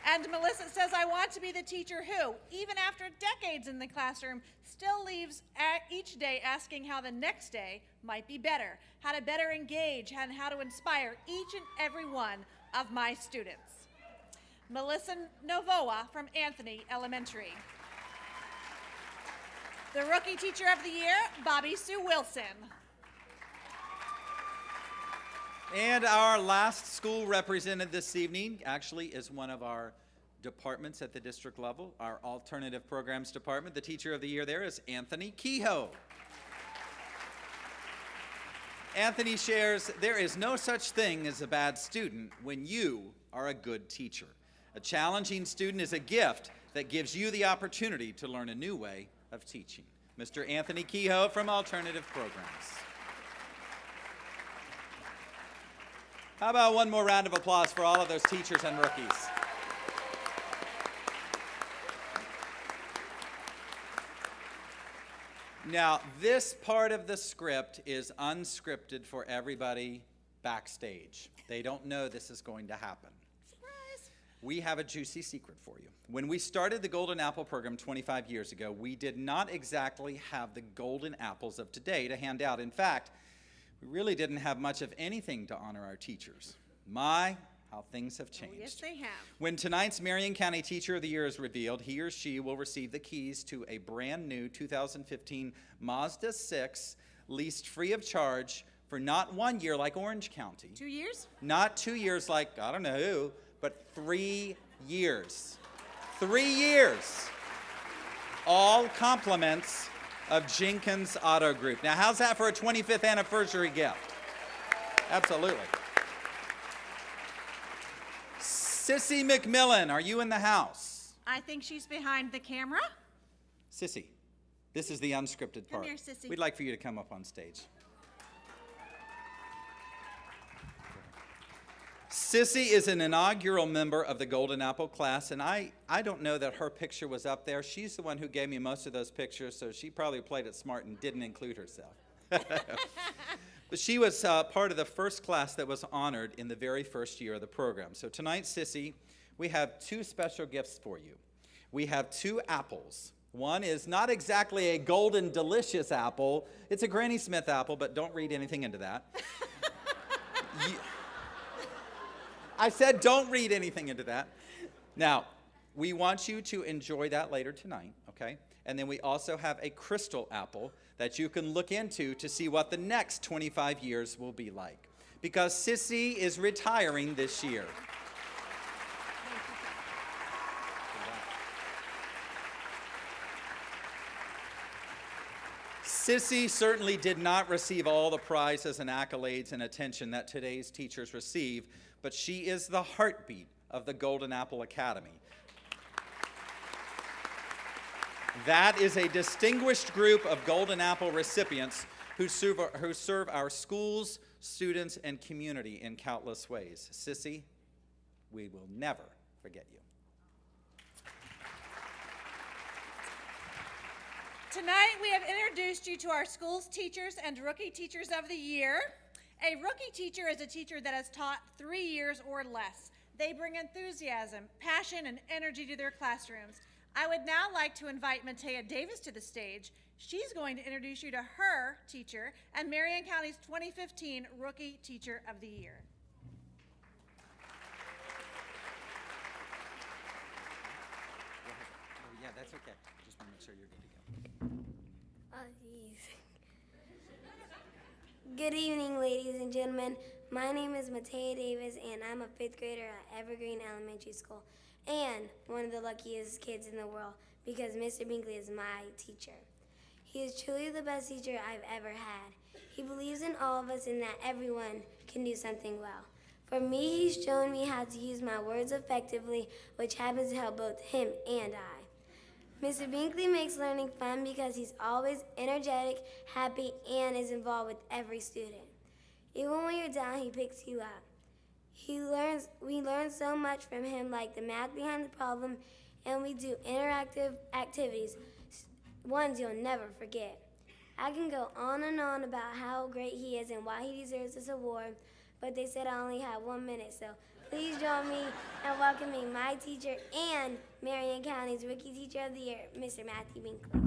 And Melissa says, I want to be the teacher who, even after decades in the classroom, still leaves each day asking how the next day might be better, how to better engage, and how to inspire each and every one of my students. Melissa Novoa from Anthony Elementary. The Rookie Teacher of the Year, Bobby Sue Wilson. And our last school represented this evening actually is one of our departments at the district level, our Alternative Programs Department. The Teacher of the Year there is Anthony Kehoe. Anthony shares, there is no such thing as a bad student when you are a good teacher. A challenging student is a gift that gives you the opportunity to learn a new way of teaching. Mr. Anthony Kehoe from Alternative Programs. How about one more round of applause for all of those teachers and rookies? Now, this part of the script is unscripted for everybody backstage. They don't know this is going to happen. Surprise! We have a juicy secret for you. When we started the Golden Apple program 25 years ago, we did not exactly have the golden apples of today to hand out. In fact, we really didn't have much of anything to honor our teachers. My, how things have changed. Oh, yes, they have. When tonight's Marion County Teacher of the Year is revealed, he or she will receive the keys to a brand new 2015 Mazda 6, leased free of charge for not 1 year like Orange County. 2 years? Not 2 years like, I don't know who, but 3 years. 3 years. All compliments of Jenkins Auto Group. Now, how's that for a 25th anniversary gift? Absolutely. Sissy McMillan, are you in the house? I think she's behind the camera. Sissy, this is the unscripted part. Come here, Sissy. We'd like for you to come up on stage. Sissy is an inaugural member of the Golden Apple class, and I don't know that her picture was up there. She's the one who gave me most of those pictures, so she probably played it smart and didn't include herself. But she was part of the first class that was honored in the very first year of the program. So tonight, Sissy, we have 2 special gifts for you. We have 2 apples. One is not exactly a golden delicious apple. It's a Granny Smith apple, but don't read anything into that. I said don't read anything into that. Now, we want you to enjoy that later tonight, okay? And then we also have a crystal apple that you can look into to see what the next 25 years will be like. Because Sissy is retiring this year. Sissy certainly did not receive all the prizes and accolades and attention that today's teachers receive, but she is the heartbeat of the Golden Apple Academy. That is a distinguished group of Golden Apple recipients who serve our schools, students, and community in countless ways. Sissy, we will never forget you. Tonight, we have introduced you to our school's teachers and Rookie Teachers of the Year. A rookie teacher is a teacher that has taught 3 years or less. They bring enthusiasm, passion, and energy to their classrooms. I would now like to invite Matea Davis to the stage. She's going to introduce you to her teacher and Marion County's 2015 Rookie Teacher of the Year. That's okay. Just want to make sure you're good to go. Oh, jeez. Good evening, ladies and gentlemen. My name is Matea Davis, and I'm a 5th grader at Evergreen Elementary School, and one of the luckiest kids in the world because Mr. Binkley is my teacher. He is truly the best teacher I've ever had. He believes in all of us and that everyone can do something well. For me, he's shown me how to use my words effectively, which happens to help both him and I. Mr. Binkley makes learning fun because he's always energetic, happy, and is involved with every student. Even when you're down, he picks you up. We learn so much from him, like the math behind the problem, and we do interactive activities, ones you'll never forget. I can go on and on about how great he is and why he deserves this award, but they said I only have 1 minute, so please join me in welcoming my teacher and Marion County's Rookie Teacher of the Year, Mr. Matthew Binkley.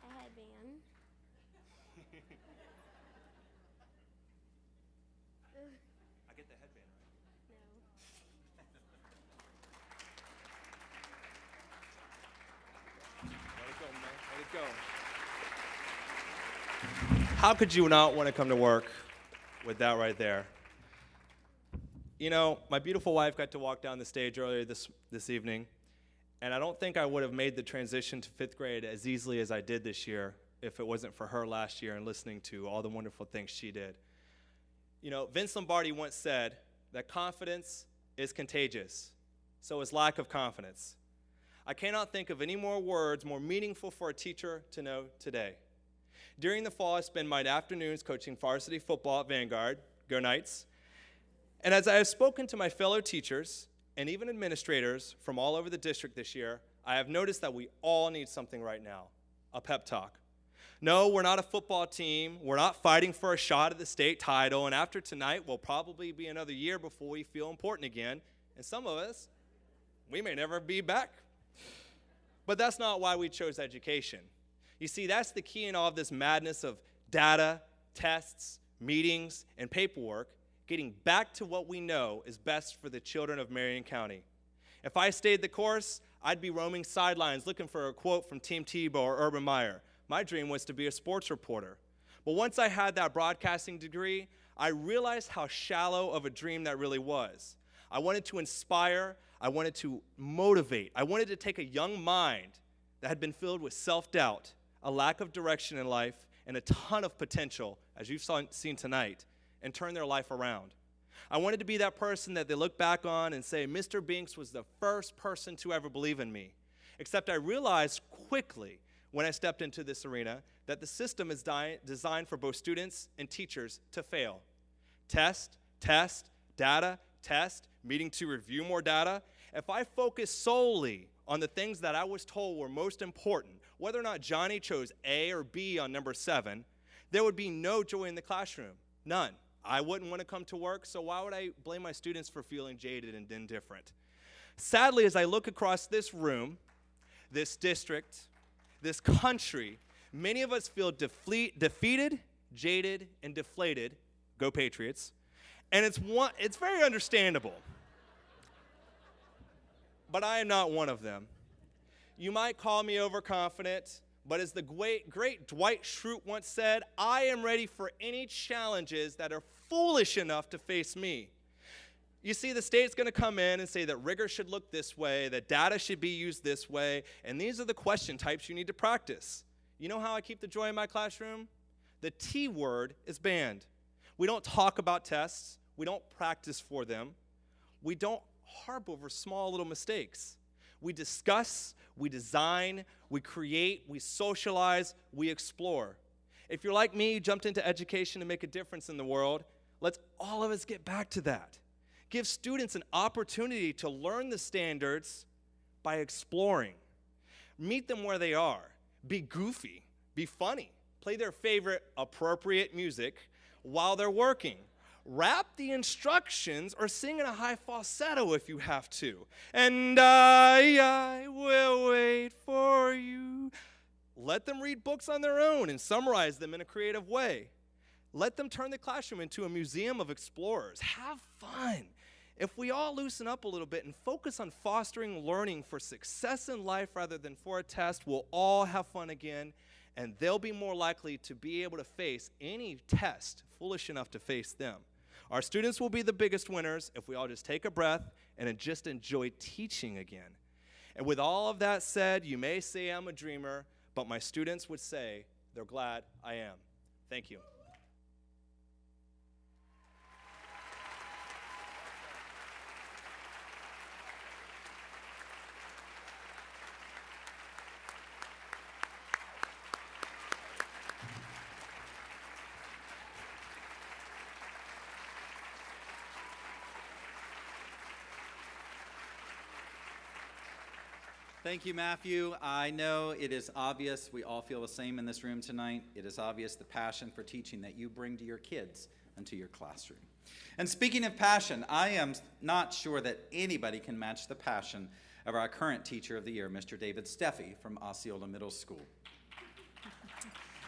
A headband. I get the headband right. No. Let it go, man. Let it go. How could you not want to come to work with that right there? You know, my beautiful wife got to walk down the stage earlier this evening, and I don't think I would have made the transition to 5th grade as easily as I did this year if it wasn't for her last year and listening to all the wonderful things she did. You know, Vince Lombardi once said that confidence is contagious, so is lack of confidence. I cannot think of any more words more meaningful for a teacher to know today. During the fall, I spend my afternoons coaching varsity football at Vanguard. Go Knights. And as I have spoken to my fellow teachers and even administrators from all over the district this year, I have noticed that we all need something right now, a pep talk. No, we're not a football team. We're not fighting for a shot at the state title. And after tonight, we'll probably be another year before we feel important again. And some of us, we may never be back. But that's not why we chose education. You see, that's the key in all of this madness of data, tests, meetings, and paperwork, getting back to what we know is best for the children of Marion County. If I stayed the course, I'd be roaming sidelines looking for a quote from Team Tebow or Urban Meyer. My dream was to be a sports reporter. But once I had that broadcasting degree, I realized how shallow of a dream that really was. I wanted to inspire, I wanted to motivate, I wanted to take a young mind that had been filled with self-doubt, a lack of direction in life, and a ton of potential, as you've seen tonight, and turn their life around. I wanted to be that person that they look back on and say, Mr. Binks was the first person to ever believe in me. Except I realized quickly when I stepped into this arena that the system is designed for both students and teachers to fail. Test, data, test, meeting to review more data. If I focus solely on the things that I was told were most important, whether or not Johnny chose A or B on number 7, there would be no joy in the classroom, none. I wouldn't want to come to work, so why would I blame my students for feeling jaded and indifferent? Sadly, as I look across this room, this district, this country, many of us feel defeated, jaded, and deflated. Go Patriots. And it's very understandable. But I am not one of them. You might call me overconfident, but as the great Dwight Schrute once said, I am ready for any challenges that are foolish enough to face me. You see, the state's going to come in and say that rigor should look this way, that data should be used this way, and these are the question types you need to practice. You know how I keep the joy in my classroom? The T word is banned. We don't talk about tests. We don't practice for them. We don't harp over small little mistakes. We discuss, we design, we create, we socialize, we explore. If you're like me, you jumped into education to make a difference in the world, let's all of us get back to that. Give students an opportunity to learn the standards by exploring. Meet them where they are. Be goofy, be funny, play their favorite appropriate music while they're working. Rap the instructions or sing in a high falsetto if you have to. And I will wait for you. Let them read books on their own and summarize them in a creative way. Let them turn the classroom into a museum of explorers. Have fun. If we all loosen up a little bit and focus on fostering learning for success in life rather than for a test, we'll all have fun again, and they'll be more likely to be able to face any test foolish enough to face them. Our students will be the biggest winners if we all just take a breath and just enjoy teaching again. And with all of that said, you may say I'm a dreamer, but my students would say they're glad I am. Thank you. Thank you, Matthew. I know it is obvious, we all feel the same in this room tonight. It is obvious the passion for teaching that you bring to your kids and to your classroom. And speaking of passion, I am not sure that anybody can match the passion of our current Teacher of the Year, Mr. David Steffi from Osceola Middle School.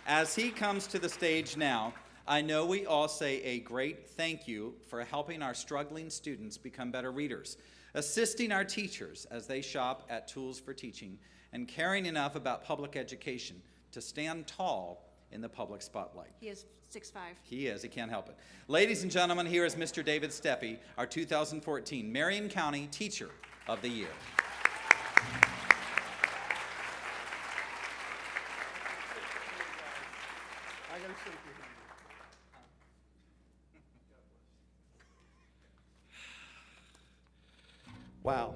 As he comes to the stage now, I know we all say a great thank you for helping our struggling students become better readers, assisting our teachers as they shop at Tools for Teaching, and caring enough about public education to stand tall in the public spotlight. He is 6'5". He is, he can't help it. Ladies and gentlemen, here is Mr. David Steffi, our 2014 Marion County Teacher of the Year. Wow.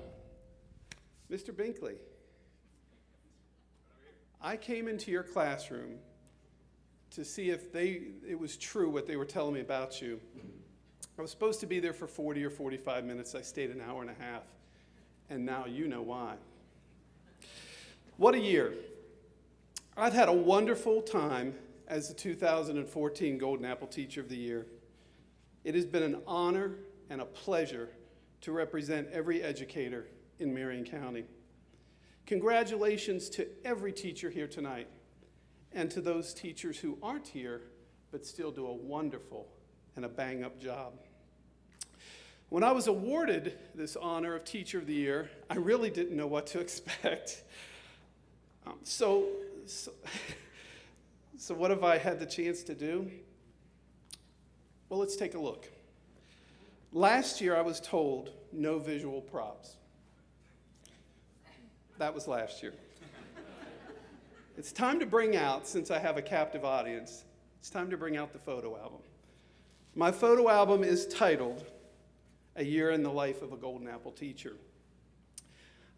Mr. Binkley, I came into your classroom to see if it was true what they were telling me about you. I was supposed to be there for 40 or 45 minutes. I stayed an hour and a half, and now you know why. What a year. I've had a wonderful time as the 2014 Golden Apple Teacher of the Year. It has been an honor and a pleasure to represent every educator in Marion County. Congratulations to every teacher here tonight, and to those teachers who aren't here but still do a wonderful and a bang-up job. When I was awarded this honor of Teacher of the Year, I really didn't know what to expect. So what have I had the chance to do? Well, let's take a look. Last year, I was told no visual props. That was last year. It's time to bring out, since I have a captive audience, it's time to bring out the photo album. My photo album is titled, A Year in the Life of a Golden Apple Teacher.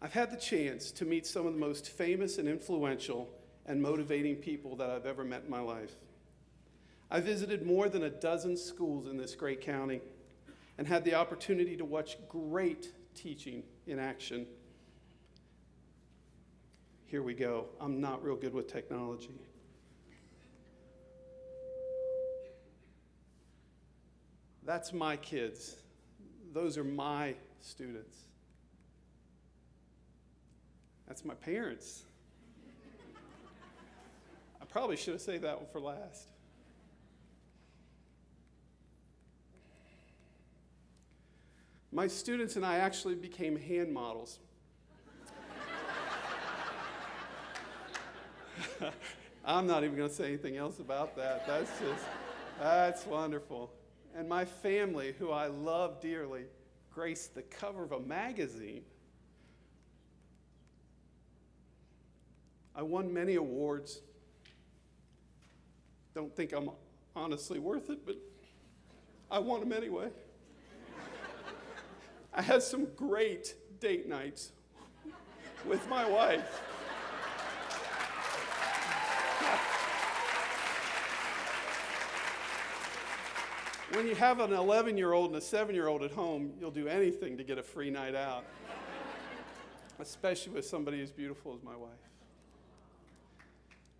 I've had the chance to meet some of the most famous and influential and motivating people that I've ever met in my life. I visited more than a dozen schools in this great county and had the opportunity to watch great teaching in action. Here we go. I'm not real good with technology. That's my kids. Those are my students. That's my parents. I probably should have saved that one for last. My students and I actually became hand models. I'm not even going to say anything else about that. That's wonderful. And my family, who I love dearly, graced the cover of a magazine. I won many awards. Don't think I'm honestly worth it, but I won them anyway. I had some great date nights with my wife. When you have an 11-year-old and a 7-year-old at home, you'll do anything to get a free night out, especially with somebody as beautiful as my wife.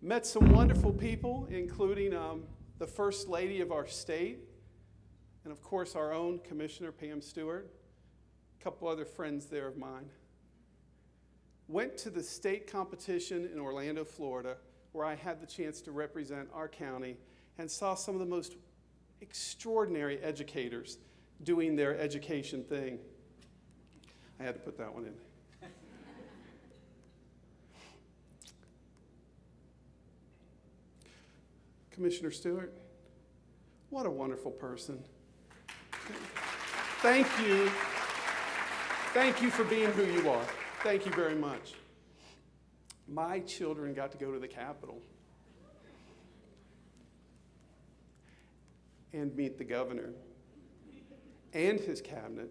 Met some wonderful people, including the First Lady of our state, and of course our own Commissioner Pam Stewart, a couple other friends there of mine. Went to the state competition in Orlando, Florida, where I had the chance to represent our county and saw some of the most extraordinary educators doing their education thing. I had to put that one in. Commissioner Stewart, what a wonderful person. Thank you. Thank you for being who you are. Thank you very much. My children got to go to the Capitol and meet the governor and his cabinet,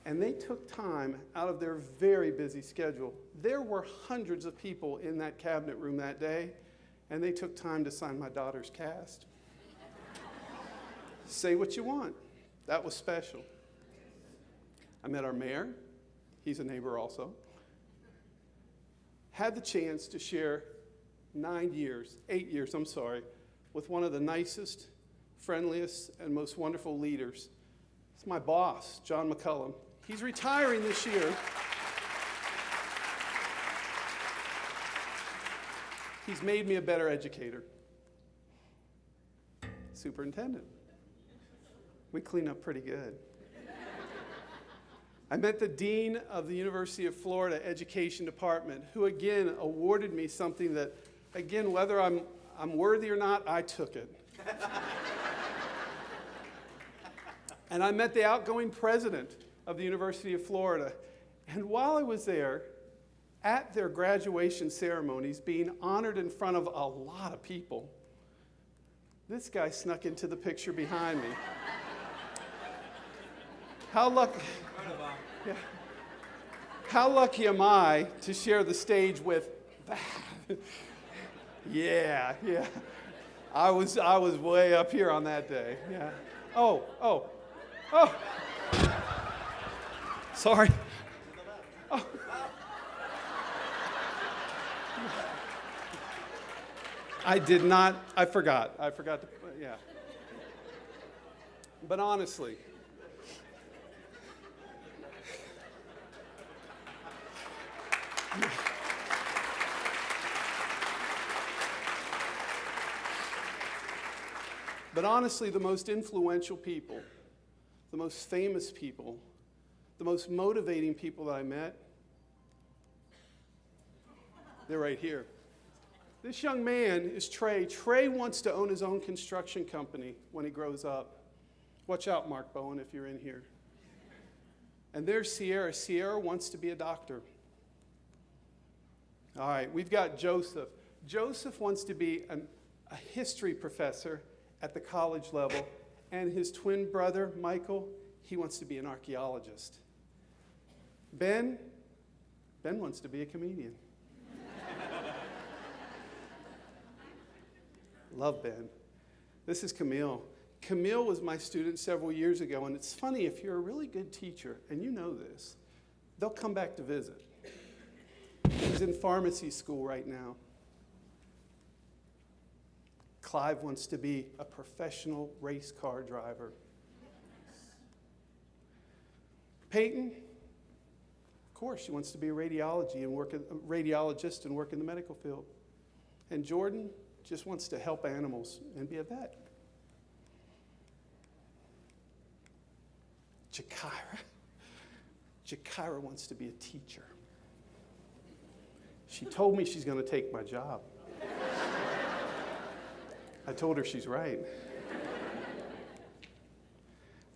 and they took time out of their very busy schedule. There were hundreds of people in that cabinet room that day, and they took time to sign my daughter's cast. Say what you want. That was special. I met our mayor. He's a neighbor also. Had the chance to share 8 years, with one of the nicest, friendliest, and most wonderful leaders. It's my boss, John McMillan. He's retiring this year. He's made me a better educator. Superintendent. We clean up pretty good. I met the Dean of the University of Florida Education Department, who again awarded me something that, again, whether I'm worthy or not, I took it. And I met the outgoing president of the University of Florida. And while I was there, at their graduation ceremonies, being honored in front of a lot of people, this guy snuck into the picture behind me. How lucky am I to share the stage with that? Yeah. I was way up here on that day. Yeah. Oh. Sorry. Oh. I did not. I forgot to. Yeah. But honestly. But honestly, the most influential people, the most famous people, the most motivating people that I met, they're right here. This young man is Trey. Trey wants to own his own construction company when he grows up. Watch out, Mark Bowen, if you're in here. And there's Sierra. Sierra wants to be a doctor. All right, we've got Joseph. Joseph wants to be a history professor at the college level, and his twin brother, Michael, he wants to be an archaeologist. Ben wants to be a comedian. Love Ben. This is Camille. Camille was my student several years ago, and it's funny, if you're a really good teacher, and you know this, they'll come back to visit. He's in pharmacy school right now. Clive wants to be a professional race car driver. Peyton, of course, she wants to be a radiologist and work in the medical field. And Jordan just wants to help animals and be a vet. Jakira wants to be a teacher. She told me she's going to take my job. I told her she's right.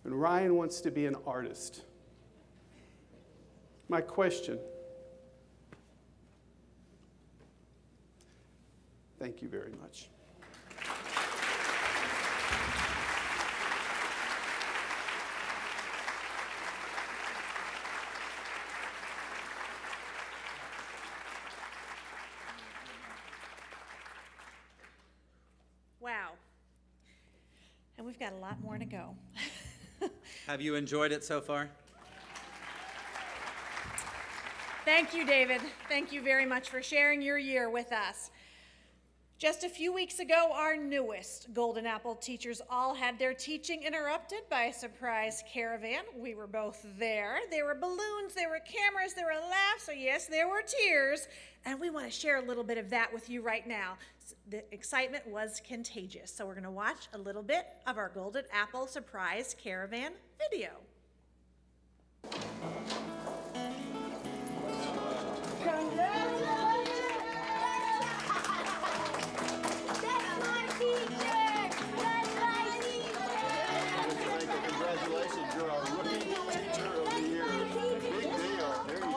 And Ryan wants to be an artist. My question. Thank you very much. Wow. And we've got a lot more to go. Have you enjoyed it so far? Thank you, David. Thank you very much for sharing your year with us. Just a few weeks ago, our newest Golden Apple teachers all had their teaching interrupted by a surprise caravan. We were both there. There were balloons, there were cameras, there were laughs, so yes, there were tears. And we want to share a little bit of that with you right now. The excitement was contagious. So we're going to watch a little bit of our Golden Apple surprise caravan video. Congratulations, you're our rookie teacher of the year. Big deal. There you go.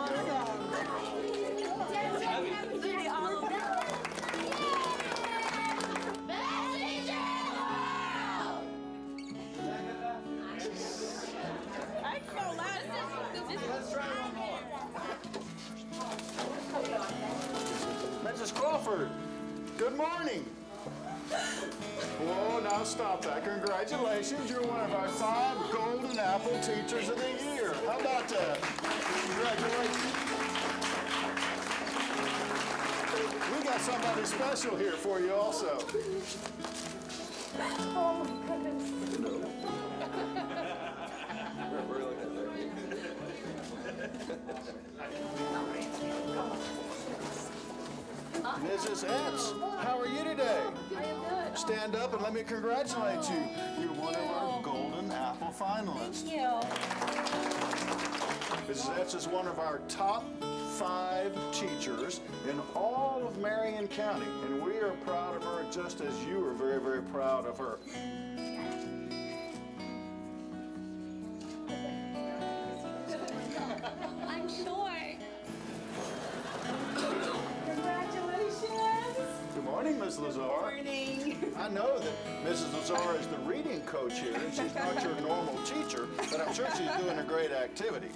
Mrs. Crawford, good morning. Whoa, now stop that. Congratulations, you're one of our 5 Golden Apple Teachers of the Year. How about that? Congratulations. We got somebody special here for you also. Oh my goodness. Mrs. Etts, how are you today? I am good. Stand up and let me congratulate you. You're one of our Golden Apple finalists. Thank you. Mrs. Etts is one of our top 5 teachers in all of Marion County, and we are proud of her just as you are very, very proud of her. I'm sure. Good morning, Ms. Lazar. Good morning. I know that Mrs. Lazar is the reading coach here, and she's not your normal teacher, but I'm sure she's doing a great activity.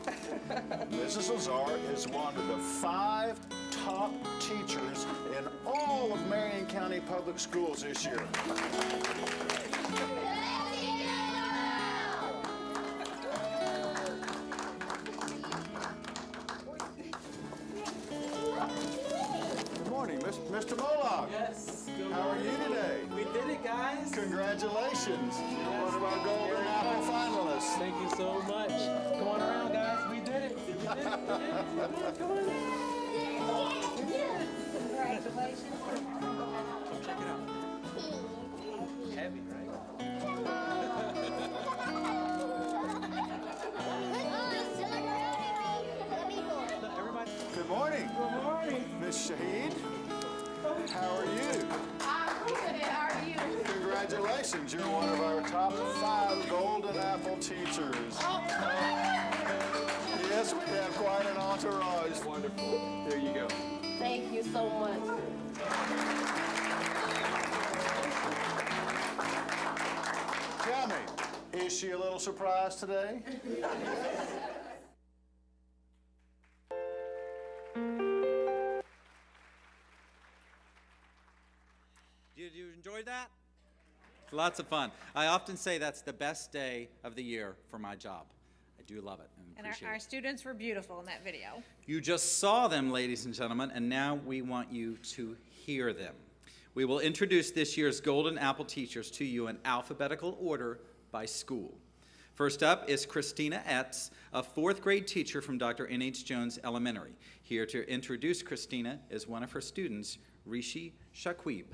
Mrs. Lazar is one of the 5 top teachers in all of Marion County Public Schools this year. Good morning, Mr. Molock. Yes. How are you today? We did it, guys. Congratulations. You're one of our Golden Apple finalists. Thank you so much. Come on around, guys. We did it. We did it. We did it. Come on. Congratulations. Check it out. Heavy, right? Everybody. Good morning. Good morning. Miss Shaheed, how are you? I'm good. How are you? Congratulations. You're one of our top 5 Golden Apple teachers. Yes, we have quite an entourage. Wonderful. There you go. Thank you so much. Tell me, is she a little surprised today? Did you enjoy that? Lots of fun. I often say that's the best day of the year for my job. I do love it and And appreciate our it. students were beautiful in that video. You just saw them, ladies and gentlemen, and now we want you to hear them. We will introduce this year's Golden Apple teachers to you in alphabetical order by school. First up is Christina Etts, a 4th grade teacher from Dr. N.H. Jones Elementary. Here to introduce Christina is one of her students, Rishi Shaquib.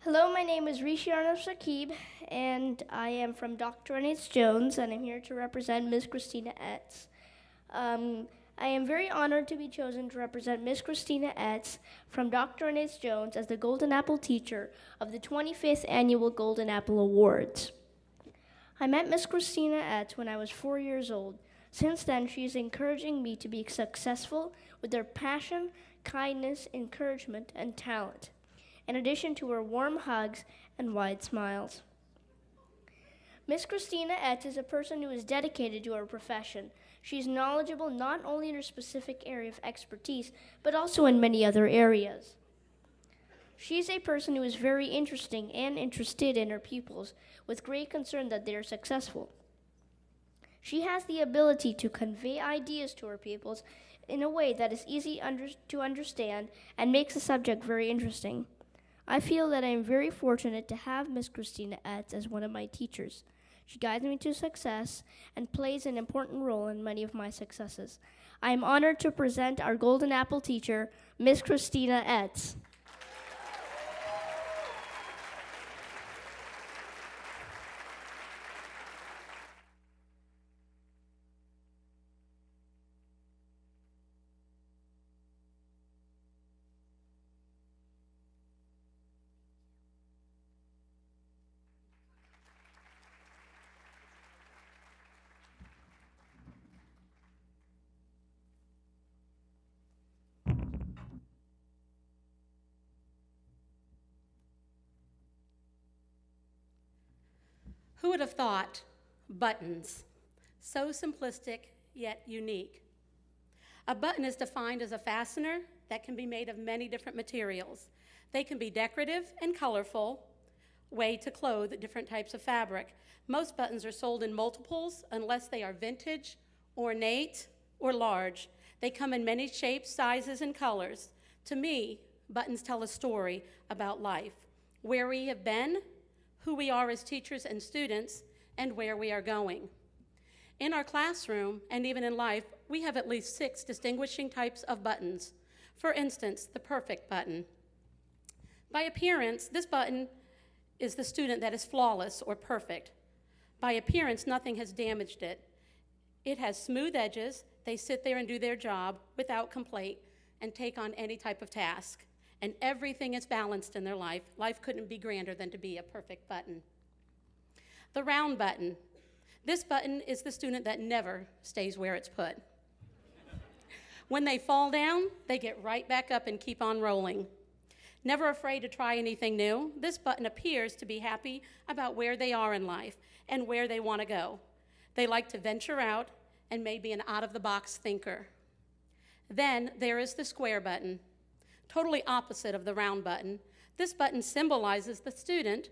Hello, my name is Rishi Shaquib, and I am from Dr. N.H. Jones, and I'm here to represent Miss Christina Etts. I am very honored to be chosen to represent Miss Christina Etts from Dr. N.H. Jones as the Golden Apple Teacher of the 25th Annual Golden Apple Awards. I met Miss Christina Etts when I was 4 years old. Since then, she is encouraging me to be successful with her passion, kindness, encouragement, and talent, in addition to her warm hugs and wide smiles. Miss Christina Etts is a person who is dedicated to her profession. She is knowledgeable not only in her specific area of expertise, but also in many other areas. She is a person who is very interesting and interested in her pupils, with great concern that they are successful. She has the ability to convey ideas to her pupils in a way that is easy to understand and makes the subject very interesting. I feel that I am very fortunate to have Miss Christina Etts as one of my teachers. She guides me to success and plays an important role in many of my successes. I am honored to present our Golden Apple teacher, Miss Christina Etts. Who would have thought buttons? So simplistic, yet unique. A button is defined as a fastener that can be made of many different materials. They can be decorative and colorful, way to clothe different types of fabric. Most buttons are sold in multiples unless they are vintage, ornate, or large. They come in many shapes, sizes, and colors. To me, buttons tell a story about life, where we have been, who we are as teachers and students, and where we are going. In our classroom, and even in life, we have at least 6 distinguishing types of buttons. For instance, the perfect button. By appearance, this button is the student that is flawless or perfect. By appearance, nothing has damaged it. It has smooth edges. They sit there and do their job without complaint and take on any type of task. And everything is balanced in their life. Life couldn't be grander than to be a perfect button. The round button. This button is the student that never stays where it's put. When they fall down, they get right back up and keep on rolling. Never afraid to try anything new, this button appears to be happy about where they are in life and where they want to go. They like to venture out and may be an out-of-the-box thinker. Then there is the square button. Totally opposite of the round button. This button symbolizes the student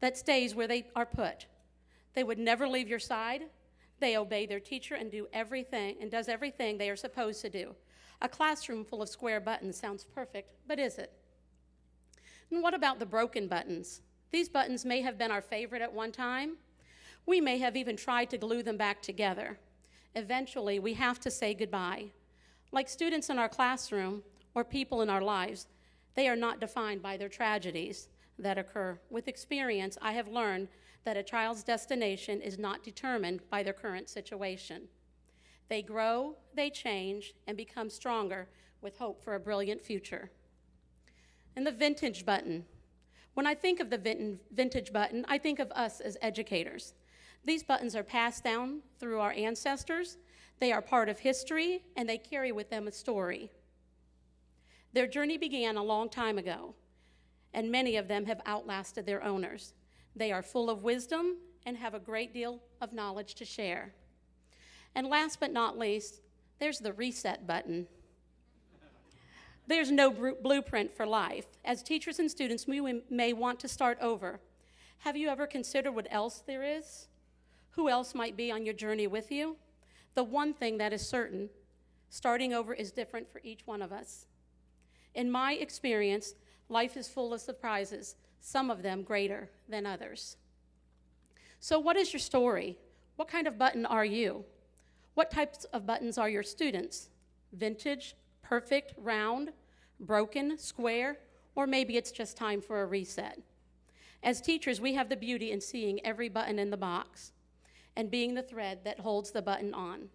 that stays where they are put. They would never leave your side. They obey their teacher and does everything they are supposed to do. A classroom full of square buttons sounds perfect, but is it? And what about the broken buttons? These buttons may have been our favorite at one time. We may have even tried to glue them back together. Eventually, we have to say goodbye. Like students in our classroom, or people in our lives, they are not defined by their tragedies that occur. With experience, I have learned that a child's destination is not determined by their current situation. They grow, they change, and become stronger with hope for a brilliant future. And the vintage button. When I think of the vintage button, I think of us as educators. These buttons are passed down through our ancestors. They are part of history, and they carry with them a story. Their journey began a long time ago, and many of them have outlasted their owners. They are full of wisdom and have a great deal of knowledge to share. And last but not least, there's the reset button. There's no blueprint for life. As teachers and students, we may want to start over. Have you ever considered what else there is? Who else might be on your journey with you? The one thing that is certain, starting over is different for each one of us. In my experience, life is full of surprises, some of them greater than others. So what is your story? What kind of button are you? What types of buttons are your students? Vintage, perfect, round, broken, square, or maybe it's just time for a reset. As teachers, we have the beauty in seeing every button in the box and being the thread that holds the button on.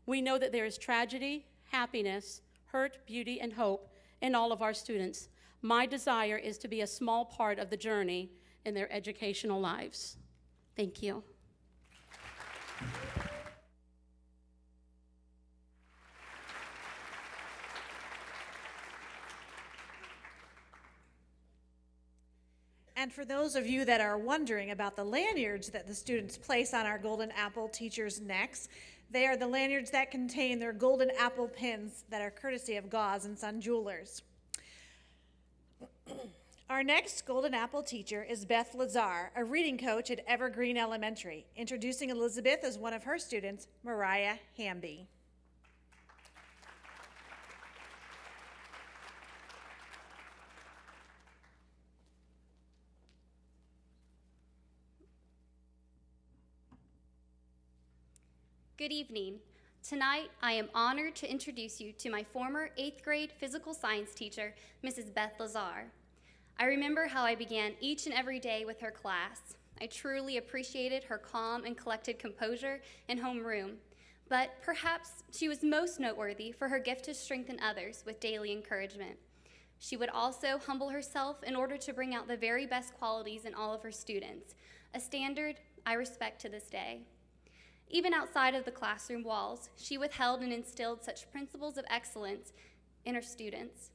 We know that there is tragedy, happiness, hurt, beauty, and hope in all of our students. My desire is to be a small part of the journey in their educational lives. Thank you. And for those of you that are wondering about the lanyards that the students place on our Golden Apple teachers' necks, they are the lanyards that contain their Golden Apple pins that are courtesy of Gauze and Son Jewelers. Our next Golden Apple teacher is Beth Lazar, a reading coach at Evergreen Elementary, introducing Elizabeth as one of her students, Mariah Hamby. Good evening. Tonight, I am honored to introduce you to my former 8th grade physical science teacher, Mrs. Beth Lazar. I remember how I began each and every day with her class. I truly appreciated her calm and collected composure in homeroom, but perhaps she was most noteworthy for her gift to strengthen others with daily encouragement. She would also humble herself in order to bring out the very best qualities in all of her students, a standard I respect to this day. Even outside of the classroom walls, she withheld and instilled such principles of excellence in her students.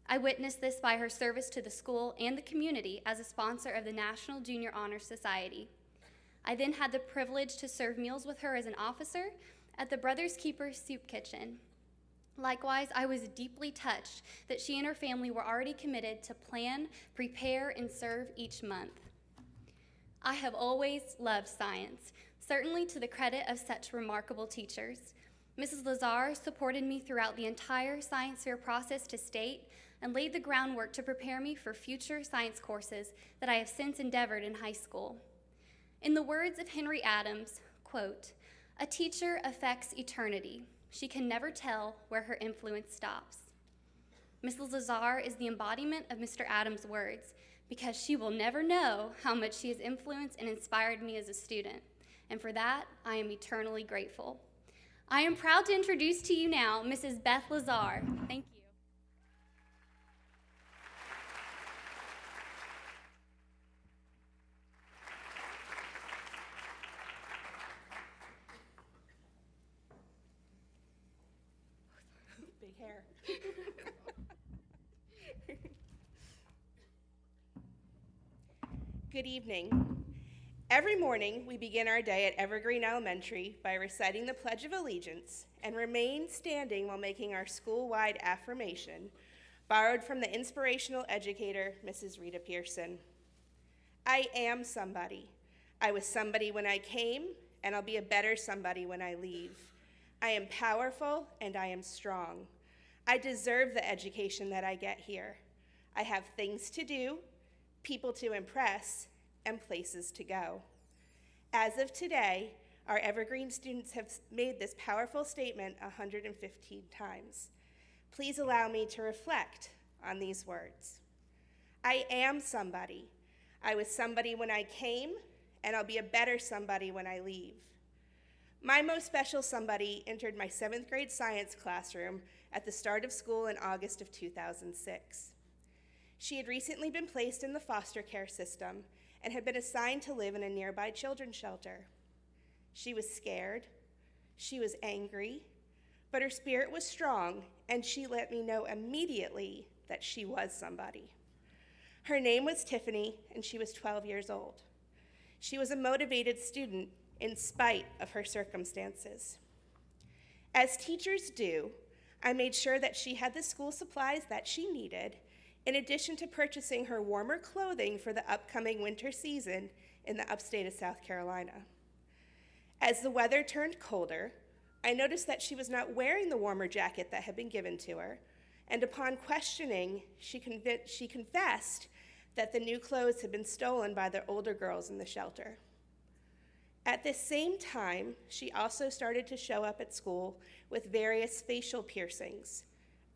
I witnessed this by her service to the school and the community as a sponsor of the National Junior Honor Society. I then had the privilege to serve meals with her as an officer at the Brothers Keepers Soup Kitchen. Likewise, I was deeply touched that she and her family were already committed to plan, prepare, and serve each month. I have always loved science, certainly to the credit of such remarkable teachers. Mrs. Lazar supported me throughout the entire science fair process to state and laid the groundwork to prepare me for future science courses that I have since endeavored in high school. In the words of Henry Adams, quote, "A teacher affects eternity. She can never tell where her influence stops." Mrs. Lazar is the embodiment of Mr. Adams' words because she will never know how much she has influenced and inspired me as a student. And for that, I am eternally grateful. I am proud to introduce to you now Mrs. Beth Lazar. Thank you. Big hair. Good evening. Every morning, we begin our day at Evergreen Elementary by reciting the Pledge of Allegiance and remain standing while making our school-wide affirmation, borrowed from the inspirational educator, Mrs. Rita Pearson. I am somebody. I was somebody when I came, and I'll be a better somebody when I leave. I am powerful, and I am strong. I deserve the education that I get here. I have things to do, people to impress, and places to go. As of today, our Evergreen students have made this powerful statement 115 times. Please allow me to reflect on these words. I am somebody. I was somebody when I came, and I'll be a better somebody when I leave. My most special somebody entered my 7th grade science classroom at the start of school in August of 2006. She had recently been placed in the foster care system and had been assigned to live in a nearby children's shelter. She was scared, she was angry, but her spirit was strong, and she let me know immediately that she was somebody. Her name was Tiffany, and she was 12 years old. She was a motivated student in spite of her circumstances. As teachers do, I made sure that she had the school supplies that she needed, in addition to purchasing her warmer clothing for the upcoming winter season in the upstate of South Carolina. As the weather turned colder, I noticed that she was not wearing the warmer jacket that had been given to her, and upon questioning, she confessed that the new clothes had been stolen by the older girls in the shelter. At the same time, she also started to show up at school with various facial piercings.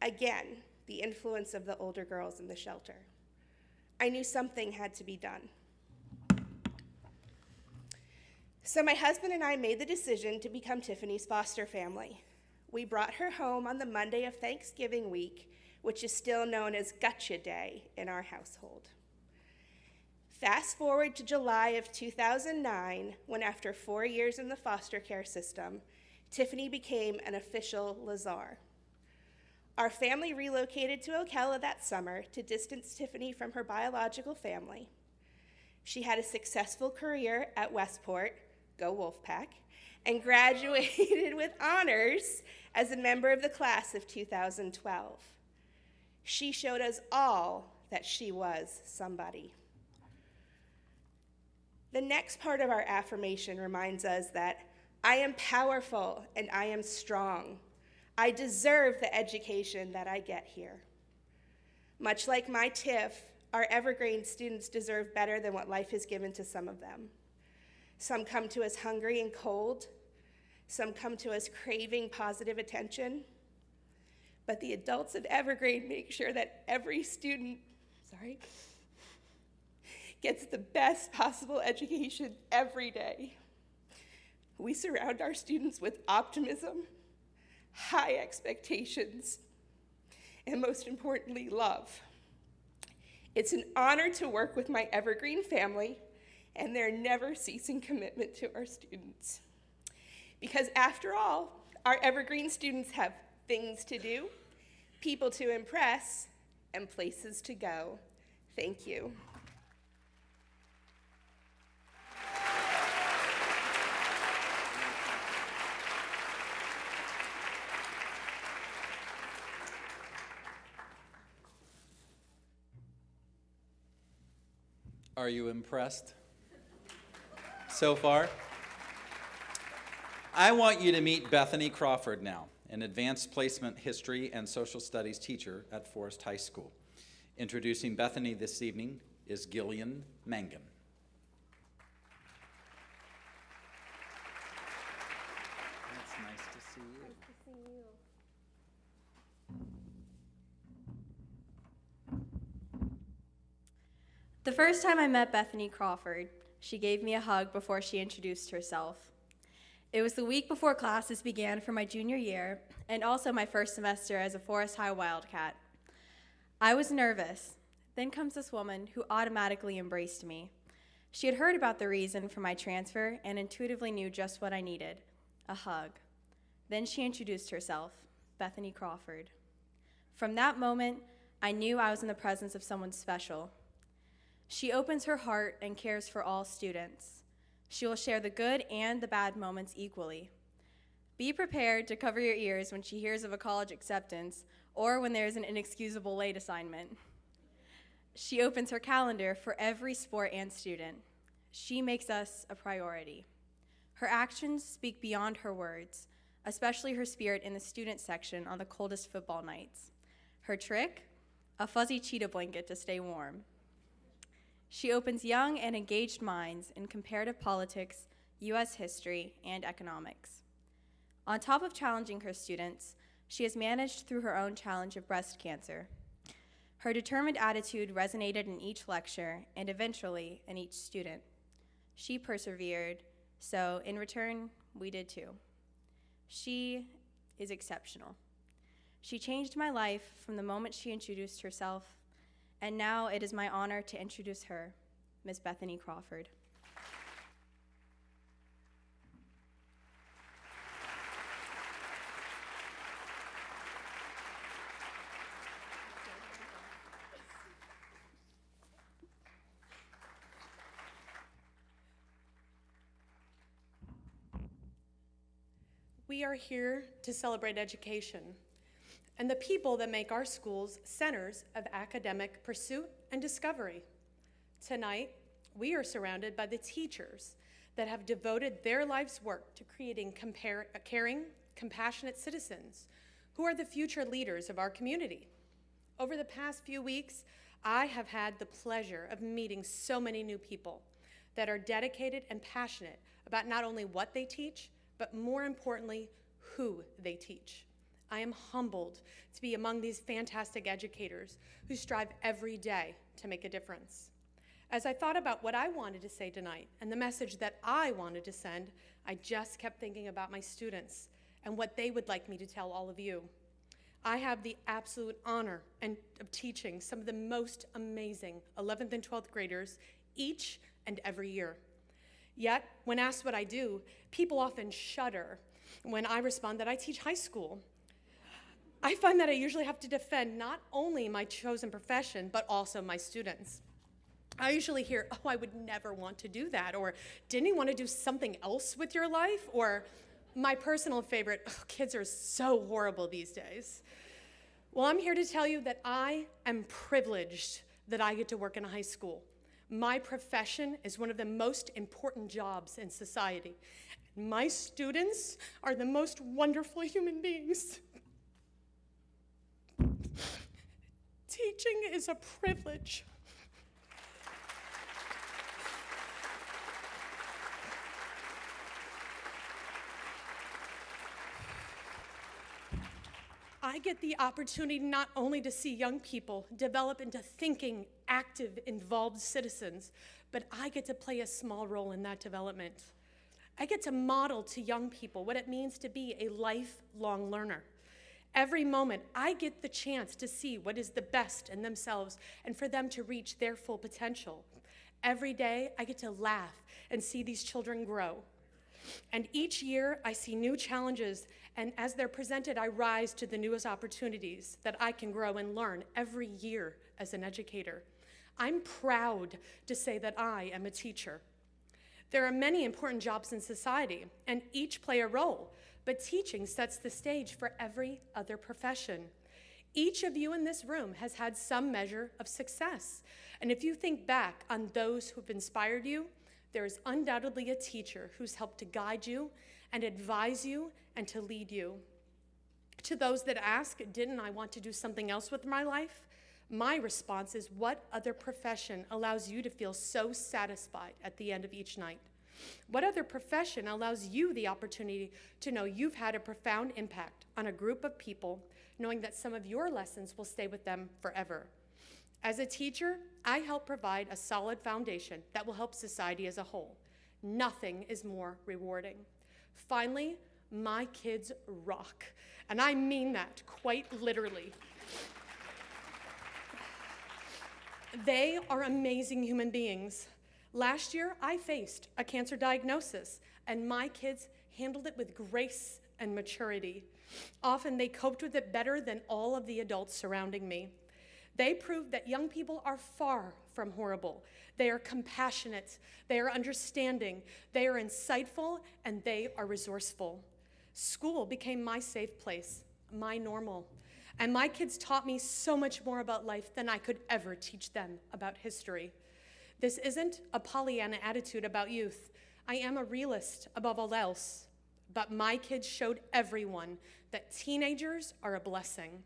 Again, the influence of the older girls in the shelter. I knew something had to be done. So my husband and I made the decision to become Tiffany's foster family. We brought her home on the Monday of Thanksgiving week, which is still known as Gotcha Day in our household. Fast forward to July of 2009, when after 4 years in the foster care system, Tiffany became an official Lazar. Our family relocated to Ocala that summer to distance Tiffany from her biological family. She had a successful career at Westport, go Wolfpack, and graduated with honors as a member of the class of 2012. She showed us all that she was somebody. The next part of our affirmation reminds us that I am powerful and I am strong. I deserve the education that I get here. Much like my TIFF, our Evergreen students deserve better than what life has given to some of them. Some come to us hungry and cold. Some come to us craving positive attention. But the adults at Evergreen make sure that every student, gets the best possible education every day. We surround our students with optimism, high expectations, and most importantly, love. It's an honor to work with my Evergreen family and their never-ceasing commitment to our students. Because after all, our Evergreen students have things to do, people to impress, and places to go. Thank you. Are you impressed so far? I want you to meet Bethany Crawford now, an advanced placement history and social studies teacher at Forest High School. Introducing Bethany this evening is Gillian Mangan. It's nice to see you. Nice to see you. The first time I met Bethany Crawford, she gave me a hug before she introduced herself. It was the week before classes began for my junior year, and also my first semester as a Forest High Wildcat. I was nervous. Then comes this woman who automatically embraced me. She had heard about the reason for my transfer and intuitively knew just what I needed, a hug. Then she introduced herself, Bethany Crawford. From that moment, I knew I was in the presence of someone special. She opens her heart and cares for all students. She will share the good and the bad moments equally. Be prepared to cover your ears when she hears of a college acceptance or when there is an inexcusable late assignment. She opens her calendar for every sport and student. She makes us a priority. Her actions speak beyond her words, especially her spirit in the student section on the coldest football nights. Her trick? A fuzzy cheetah blanket to stay warm. She opens young and engaged minds in comparative politics, U.S. history, and economics. On top of challenging her students, she has managed through her own challenge of breast cancer. Her determined attitude resonated in each lecture and eventually in each student. She persevered, so in return, we did too. She is exceptional. She changed my life from the moment she introduced herself, and now it is my honor to introduce her, Ms. Bethany Crawford. We are here to celebrate education and the people that make our schools centers of academic pursuit and discovery. Tonight, we are surrounded by the teachers that have devoted their life's work to creating caring, compassionate citizens who are the future leaders of our community. Over the past few weeks, I have had the pleasure of meeting so many new people that are dedicated and passionate about not only what they teach, but more importantly, who they teach. I am humbled to be among these fantastic educators who strive every day to make a difference. As I thought about what I wanted to say tonight and the message that I wanted to send, I just kept thinking about my students and what they would like me to tell all of you. I have the absolute honor of teaching some of the most amazing 11th and 12th graders each and every year. Yet, when asked what I do, people often shudder when I respond that I teach high school. I find that I usually have to defend not only my chosen profession, but also my students. I usually hear, oh, I would never want to do that, or didn't you want to do something else with your life? Or my personal favorite, oh, kids are so horrible these days. Well, I'm here to tell you that I am privileged that I get to work in a high school. My profession is one of the most important jobs in society. My students are the most wonderful human beings. Teaching is a privilege. I get the opportunity not only to see young people develop into thinking, active, involved citizens, but I get to play a small role in that development. I get to model to young people what it means to be a lifelong learner. Every moment, I get the chance to see what is the best in themselves and for them to reach their full potential. Every day, I get to laugh and see these children grow. And each year, I see new challenges, and as they're presented, I rise to the newest opportunities that I can grow and learn every year as an educator. I'm proud to say that I am a teacher. There are many important jobs in society, and each play a role, but teaching sets the stage for every other profession. Each of you in this room has had some measure of success, and if you think back on those who've inspired you, there is undoubtedly a teacher who's helped to guide you and advise you and to lead you. To those that ask, didn't I want to do something else with my life? My response is, what other profession allows you to feel so satisfied at the end of each night? What other profession allows you the opportunity to know you've had a profound impact on a group of people, knowing that some of your lessons will stay with them forever? As a teacher, I help provide a solid foundation that will help society as a whole. Nothing is more rewarding. Finally, my kids rock, and I mean that quite literally. They are amazing human beings. Last year, I faced a cancer diagnosis, and my kids handled it with grace and maturity. Often, they coped with it better than all of the adults surrounding me. They proved that young people are far from horrible. They are compassionate, they are understanding, they are insightful, and they are resourceful. School became my safe place, my normal. And my kids taught me so much more about life than I could ever teach them about history. This isn't a Pollyanna attitude about youth. I am a realist above all else. But my kids showed everyone that teenagers are a blessing.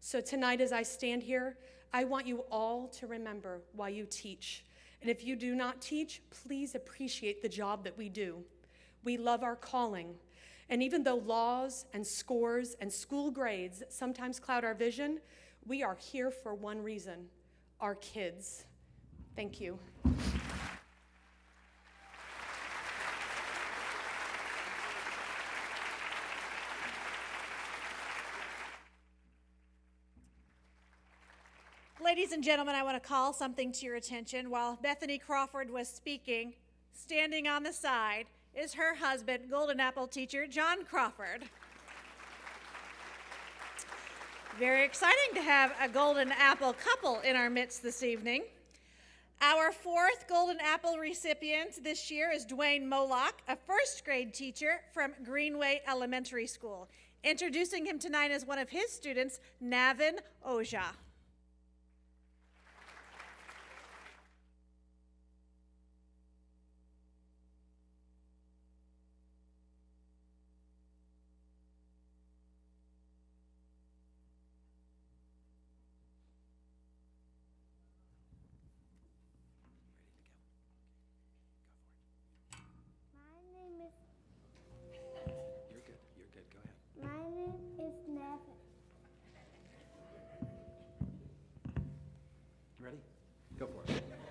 So tonight as I stand here, I want you all to remember why you teach. And if you do not teach, please appreciate the job that we do. We love our calling. And even though laws and scores and school grades sometimes cloud our vision, we are here for one reason, our kids. Thank you. Ladies and gentlemen, I want to call something to your attention. While Bethany Crawford was speaking, standing on the side is her husband, Golden Apple teacher, John Crawford. Very exciting to have a Golden Apple couple in our midst this evening. Our fourth Golden Apple recipient this year is Dwayne Molock, a first grade teacher from Greenway Elementary School. Introducing him tonight as one of his students, Navin Oja.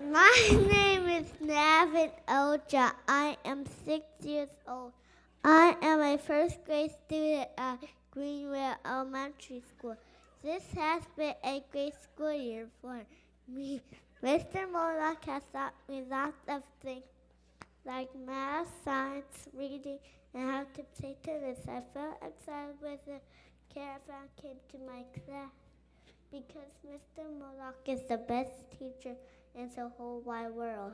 My name is Navin Oja. I am 6 years old. I am a first grade student at Greenway Elementary School. This has been a great school year for me. Mr. Molock has taught me lots of things like math, science, reading, and how to play tennis. I felt excited when the caravan came to my class because Mr. Molock is the best teacher in the whole wide world.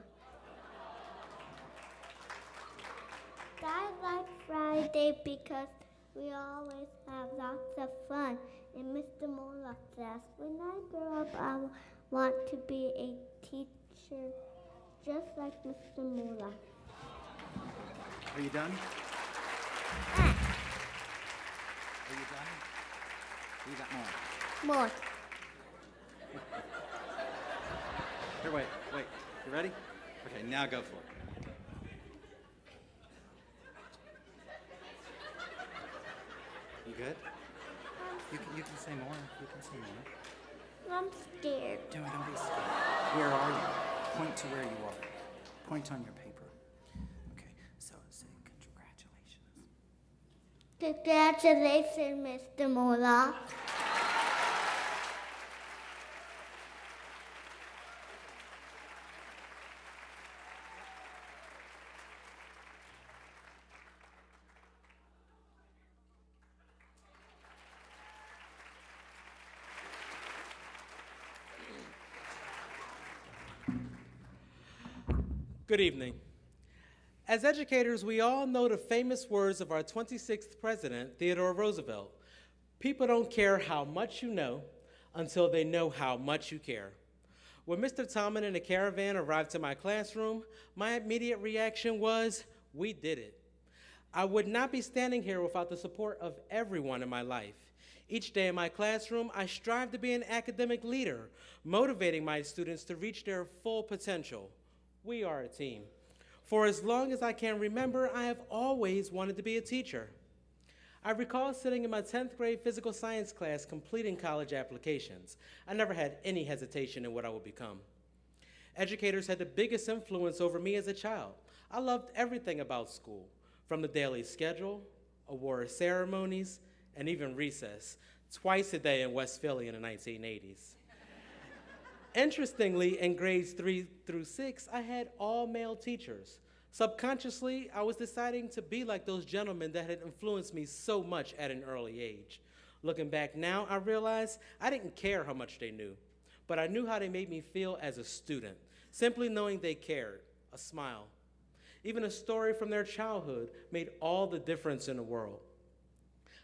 I like Friday because we always have lots of fun. And Mr. Molock says, when I grow up, I want to be a teacher just like Mr. Molock. Are you done? Ah. Are you done? Or you got more? More. Here, wait. You ready? Okay, now go for it. You good? You can say more. You can say more. I'm scared. Don't be scared. Where are you? Point to where you are. Point on your paper. Okay, so say congratulations. Congratulations, Mr. Molock. Good evening. As educators, we all know the famous words of our 26th president, Theodore Roosevelt. People don't care how much you know until they know how much you care. When Mr. Tomlin and the caravan arrived to my classroom, my immediate reaction was, we did it. I would not be standing here without the support of everyone in my life. Each day in my classroom, I strive to be an academic leader, motivating my students to reach their full potential. We are a team. For as long as I can remember, I have always wanted to be a teacher. I recall sitting in my 10th grade physical science class completing college applications. I never had any hesitation in what I would become. Educators had the biggest influence over me as a child. I loved everything about school, from the daily schedule, award ceremonies, and even recess, twice a day in West Philly in the 1980s. Interestingly, in grades 3 through 6, I had all male teachers. Subconsciously, I was deciding to be like those gentlemen that had influenced me so much at an early age. Looking back now, I realize I didn't care how much they knew, but I knew how they made me feel as a student, simply knowing they cared, a smile. Even a story from their childhood made all the difference in the world.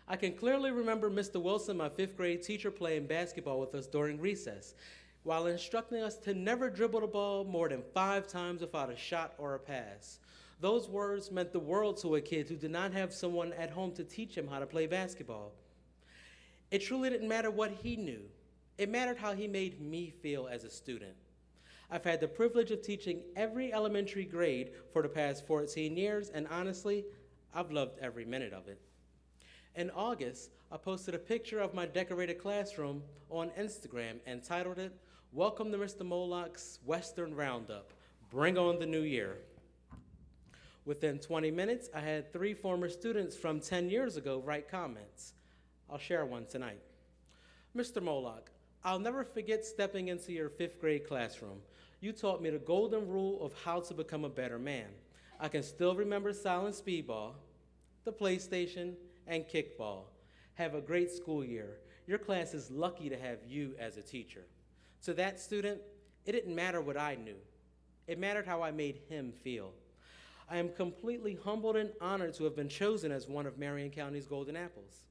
I can clearly remember Mr. Wilson, my 5th grade teacher, playing basketball with us during recess, while instructing us to never dribble the ball more than 5 times without a shot or a pass. Those words meant the world to a kid who did not have someone at home to teach him how to play basketball. It truly didn't matter what he knew. It mattered how he made me feel as a student. I've had the privilege of teaching every elementary grade for the past 14 years, and honestly, I've loved every minute of it. In August, I posted a picture of my decorated classroom on Instagram and titled it, "Welcome to Mr. Molock's Western Roundup. Bring on the new year." Within 20 minutes, I had 3 former students from 10 years ago write comments. I'll share one tonight. Mr. Molock, I'll never forget stepping into your 5th grade classroom. You taught me the golden rule of how to become a better man. I can still remember silent speedball, the PlayStation, and kickball. Have a great school year. Your class is lucky to have you as a teacher. To that student, it didn't matter what I knew. It mattered how I made him feel. I am completely humbled and honored to have been chosen as one of Marion County's Golden Apples.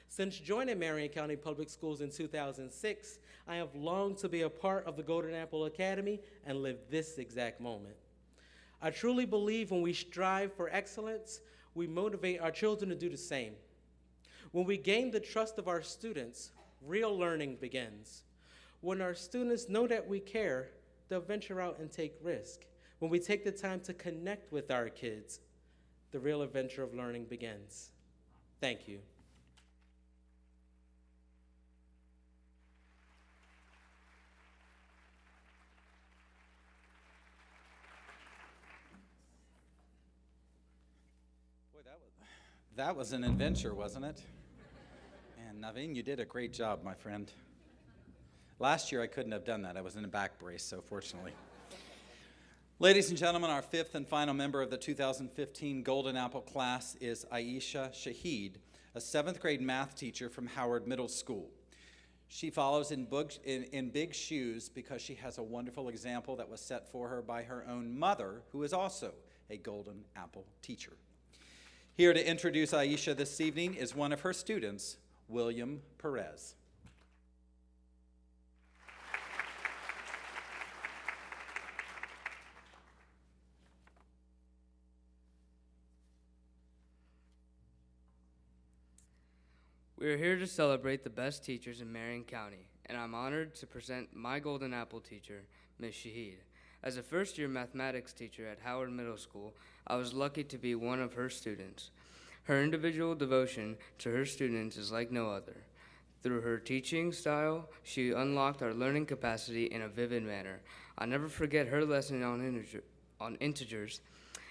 Since joining Marion County Public Schools in 2006, I have longed to be a part of the Golden Apple Academy and live this exact moment. I truly believe when we strive for excellence, we motivate our children to do the same. When we gain the trust of our students, real learning begins. When our students know that we care, they'll venture out and take risk. When we take the time to connect with our kids, the real adventure of learning begins. Thank you. Boy, that was an adventure, wasn't it? And Naveen, you did a great job, my friend. Last year, I couldn't have done that. I was in a back brace, so fortunately. Ladies and gentlemen, our 5th and final member of the 2015 Golden Apple class is Aisha Shaheed, a 7th grade math teacher from Howard Middle School. She follows in big shoes because she has a wonderful example that was set for her by her own mother, who is also a Golden Apple teacher. Here to introduce Aisha this evening is one of her students, William Perez. We are here to celebrate the best teachers in Marion County, and I'm honored to present my Golden Apple teacher, Ms. Shaheed. As a first-year mathematics teacher at Howard Middle School, I was lucky to be one of her students. Her individual devotion to her students is like no other. Through her teaching style, she unlocked our learning capacity in a vivid manner. I'll never forget her lesson on integers.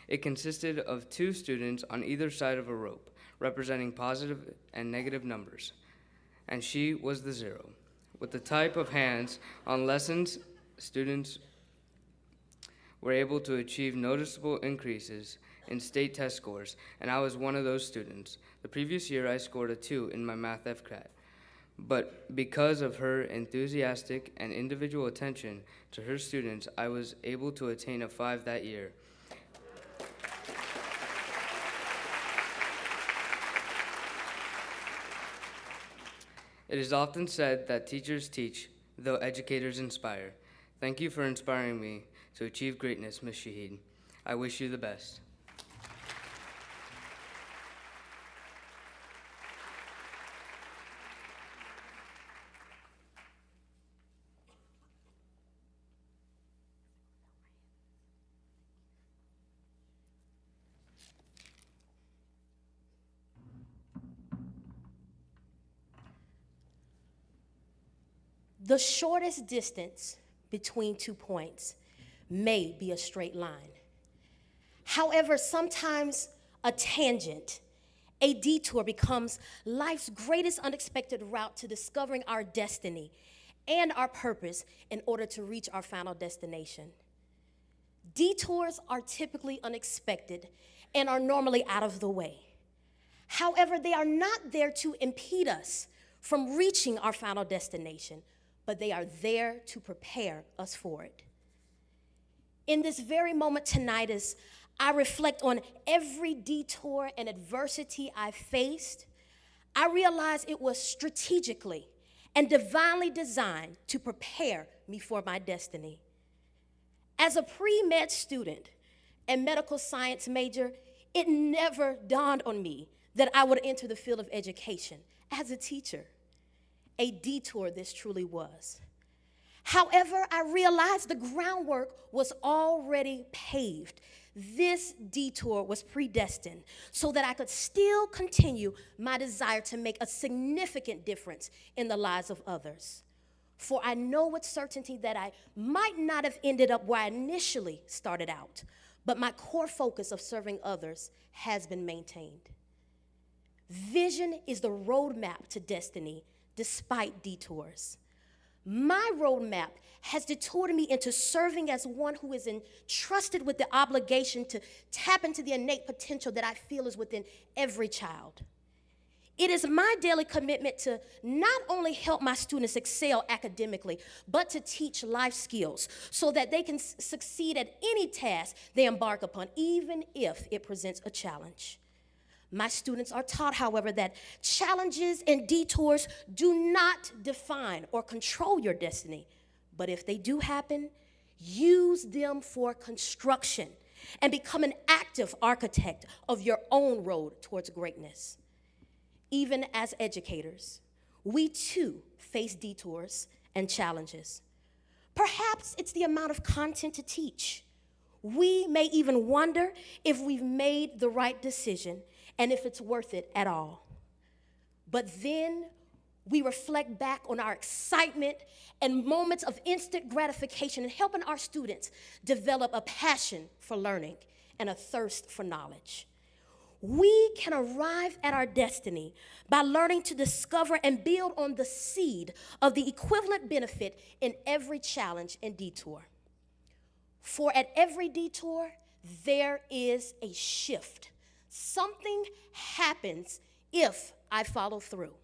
It consisted of 2 students on either side of a rope, representing positive and negative numbers, and she was the 0. With the type of hands on lessons, students were able to achieve noticeable increases in state test scores, and I was one of those students. The previous year, I scored a 2 in my math FCAT, but because of her enthusiastic and individual attention to her students, I was able to attain a 5 that year. It is often said that teachers teach, though educators inspire. Thank you for inspiring me to achieve greatness, Ms. Shaheed. I wish you the best. The shortest distance between 2 points may be a straight line. However, sometimes a tangent, a detour becomes life's greatest unexpected route to discovering our destiny and our purpose in order to reach our final destination. Detours are typically unexpected and are normally out of the way. However, they are not there to impede us from reaching our final destination, but they are there to prepare us for it. In this very moment tonight, as I reflect on every detour and adversity I faced, I realize it was strategically and divinely designed to prepare me for my destiny. As a pre-med student and medical science major, it never dawned on me that I would enter the field of education as a teacher. A detour this truly was. However, I realized the groundwork was already paved. This detour was predestined so that I could still continue my desire to make a significant difference in the lives of others. For I know with certainty that I might not have ended up where I initially started out, but my core focus of serving others has been maintained. Vision is the roadmap to destiny, despite detours. My roadmap has detoured me into serving as one who is entrusted with the obligation to tap into the innate potential that I feel is within every child. It is my daily commitment to not only help my students excel academically, but to teach life skills so that they can succeed at any task they embark upon, even if it presents a challenge. My students are taught, however, that challenges and detours do not define or control your destiny, but if they do happen, use them for construction and become an active architect of your own road towards greatness. Even as educators, we too face detours and challenges. Perhaps it's the amount of content to teach. We may even wonder if we've made the right decision and if it's worth it at all. But then we reflect back on our excitement and moments of instant gratification in helping our students develop a passion for learning and a thirst for knowledge. We can arrive at our destiny by learning to discover and build on the seed of the equivalent benefit in every challenge and detour. For at every detour, there is a shift. Something happens if I follow through.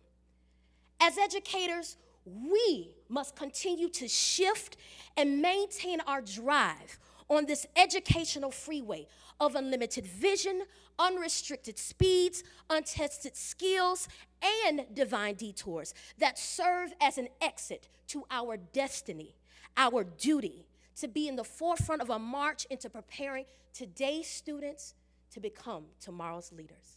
As educators, we must continue to shift and maintain our drive on this educational freeway of unlimited vision, unrestricted speeds, untested skills, and divine detours that serve as an exit to our destiny, our duty to be in the forefront of a march into preparing today's students to become tomorrow's leaders.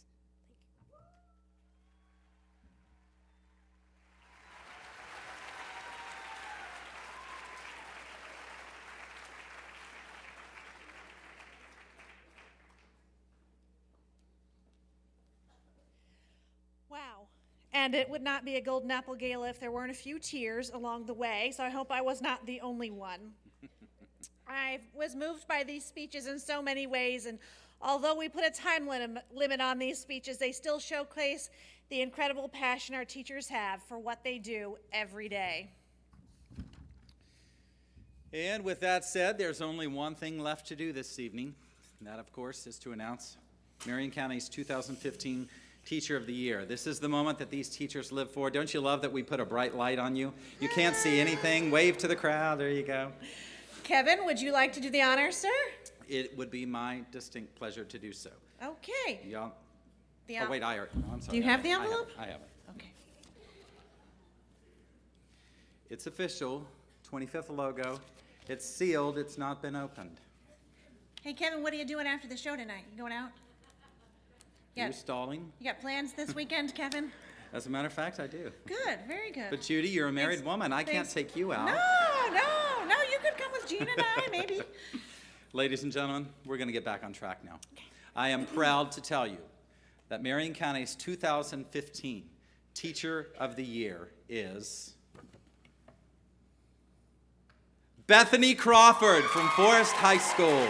Wow. And it would not be a Golden Apple Gala if there weren't a few tears along the way, so I hope I was not the only one. I was moved by these speeches in so many ways, and although we put a time limit on these speeches, they still showcase the incredible passion our teachers have for what they do every day. And with that said, there's only one thing left to do this evening, and that, of course, is to announce Marion County's 2015 Teacher of the Year. This is the moment that these teachers live for. Don't you love that we put a bright light on you? You can't see anything. Wave to the crowd. There you go. Kevin, would you like to do the honors, sir? It would be my distinct pleasure to do so. Okay. Y'all. The Oh, wait, I'm sorry. Do you have the envelope? I have it. Okay. It's official, 25th logo. It's sealed. It's not been opened. Hey, Kevin, what are you doing after the show tonight? You going out? Are you stalling? You got plans this weekend, Kevin? As a matter of fact, I do. Good, very good. But Judy, you're a married woman. I can't take you out. No, you could come with Gina and I, maybe. Ladies and gentlemen, we're going to get back on track now. I am proud to tell you that Marion County's 2015 Teacher of the Year is Bethany Crawford from Forest High School.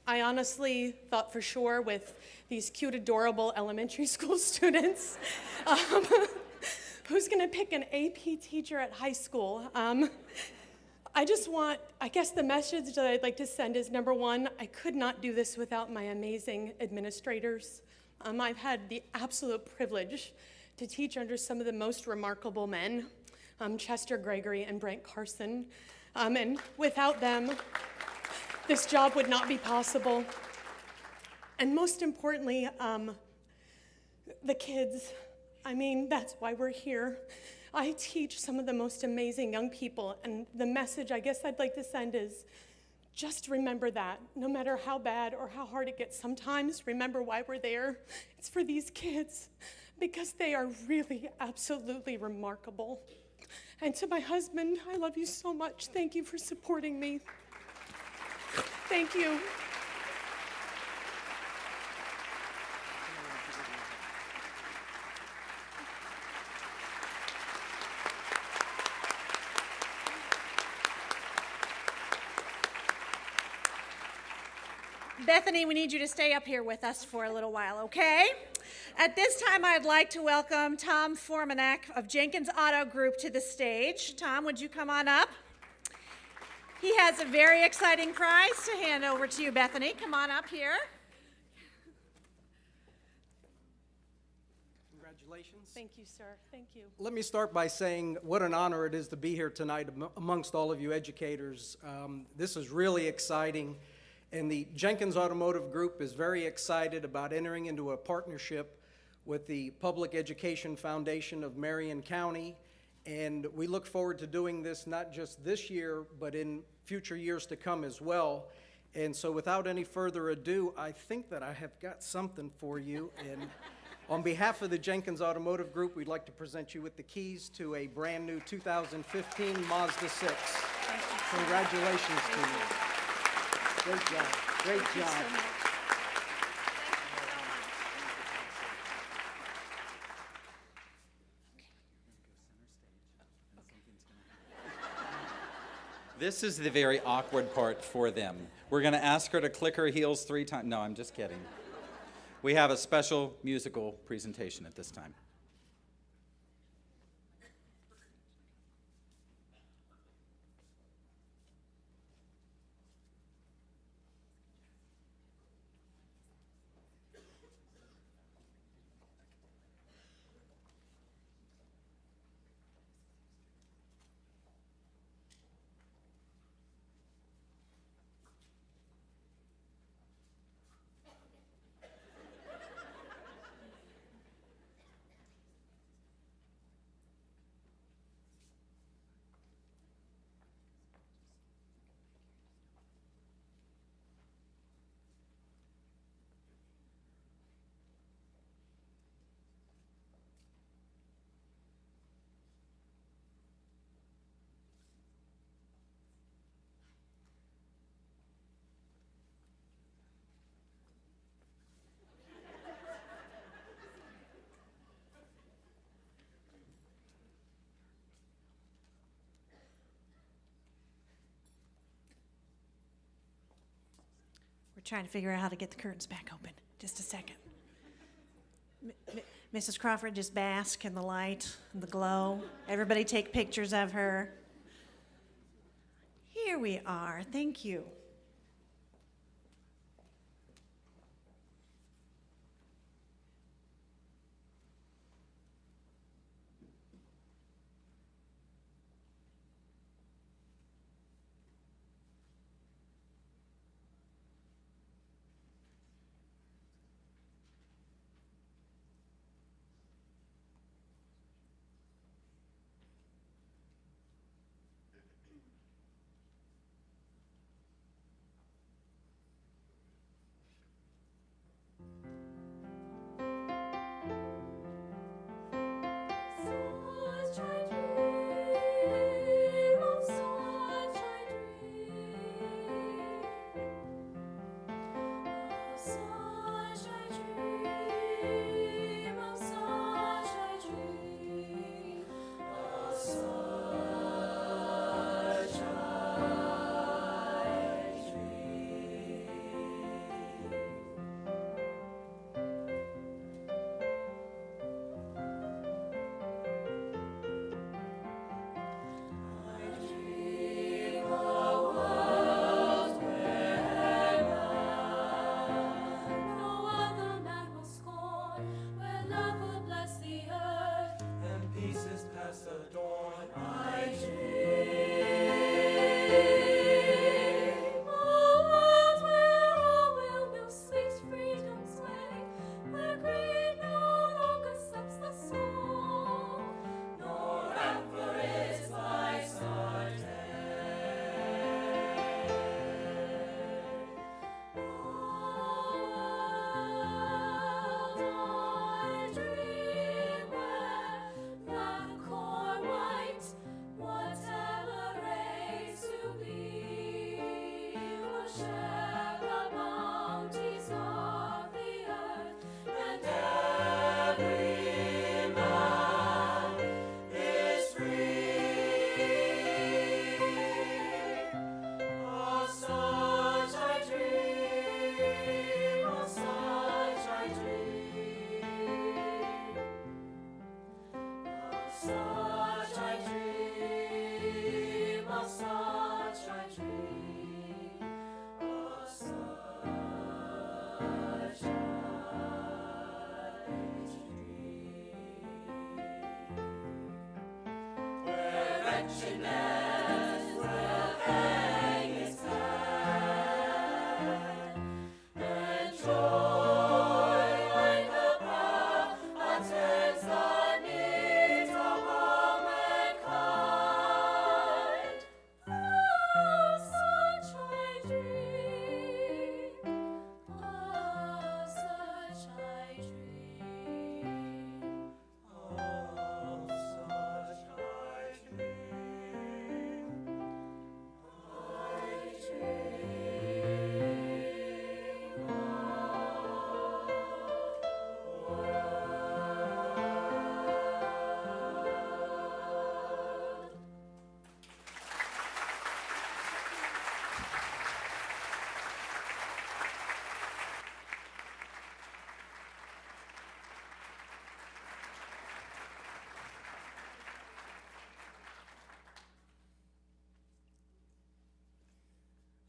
I honestly thought for sure with these cute, adorable elementary school students, who's gonna pick an AP teacher at high school? I guess the message that I'd like to send is, number one, I could not do this without my amazing administrators. I've had the absolute privilege to teach under some of the most remarkable men, Chester Gregory and Brent Carson, and without them, this job would not be possible. And most importantly, the kids. I mean, that's why we're here. I teach some of the most amazing young people, and the message I guess I'd like to send is, just remember that. No matter how bad or how hard it gets sometimes, remember why we're there. It's for these kids, because they are really absolutely remarkable. And to my husband, I love you so much. Thank you for supporting me. Thank you. Bethany, we need you to stay up here with us for a little while, okay? At this time, I'd like to welcome Tom Formanek of Jenkins Auto Group to the stage. Tom, would you come on up? He has a very exciting prize to hand over to you, Bethany. Come on up here. Congratulations. Thank you, sir. Thank you. Let me start by saying what an honor it is to be here tonight amongst all of you educators. This is really exciting, and the Jenkins Automotive Group is very excited about entering into a partnership with the Public Education Foundation of Marion County. And we look forward to doing this not just this year, but in future years to come as well. And so without any further ado, I think that I have got something for you. And on behalf of the Jenkins Automotive Group, we'd like to present you with the keys to a brand new 2015 Mazda 6. Congratulations to you. Great job. Great Thank you job. so much. This is the very awkward part for them. We're going to ask her to click her heels 3 times. No, I'm just kidding. We have a special musical presentation at this time. We're trying to figure out how to get the curtains back open. Just a second. Mrs. Crawford, just bask in the light and the glow. Everybody take pictures of her. Here we are. Thank you.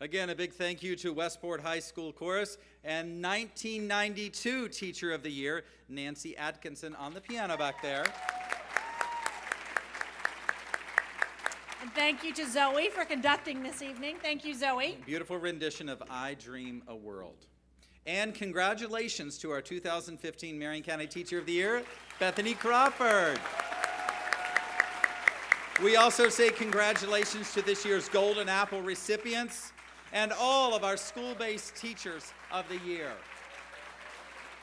Again, a big thank you to Westport High School Chorus and 1992 Teacher of the Year, Nancy Atkinson, on the piano back there. And thank you to Zoe for conducting this evening. Thank you, Zoe. Beautiful rendition of I Dream a World. And congratulations to our 2015 Marion County Teacher of the Year, Bethany Crawford. We also say congratulations to this year's Golden Apple recipients and all of our school-based teachers of the year.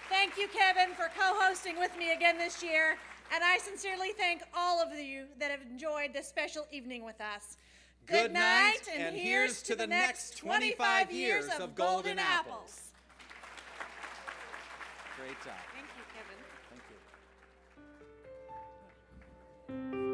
Thank you, Kevin, for co-hosting with me again this year. And I sincerely thank all of you that have enjoyed this special evening with us. Good night, and here's to the next 25 years of Golden Apples. Great job. Thank you, Kevin. Thank you.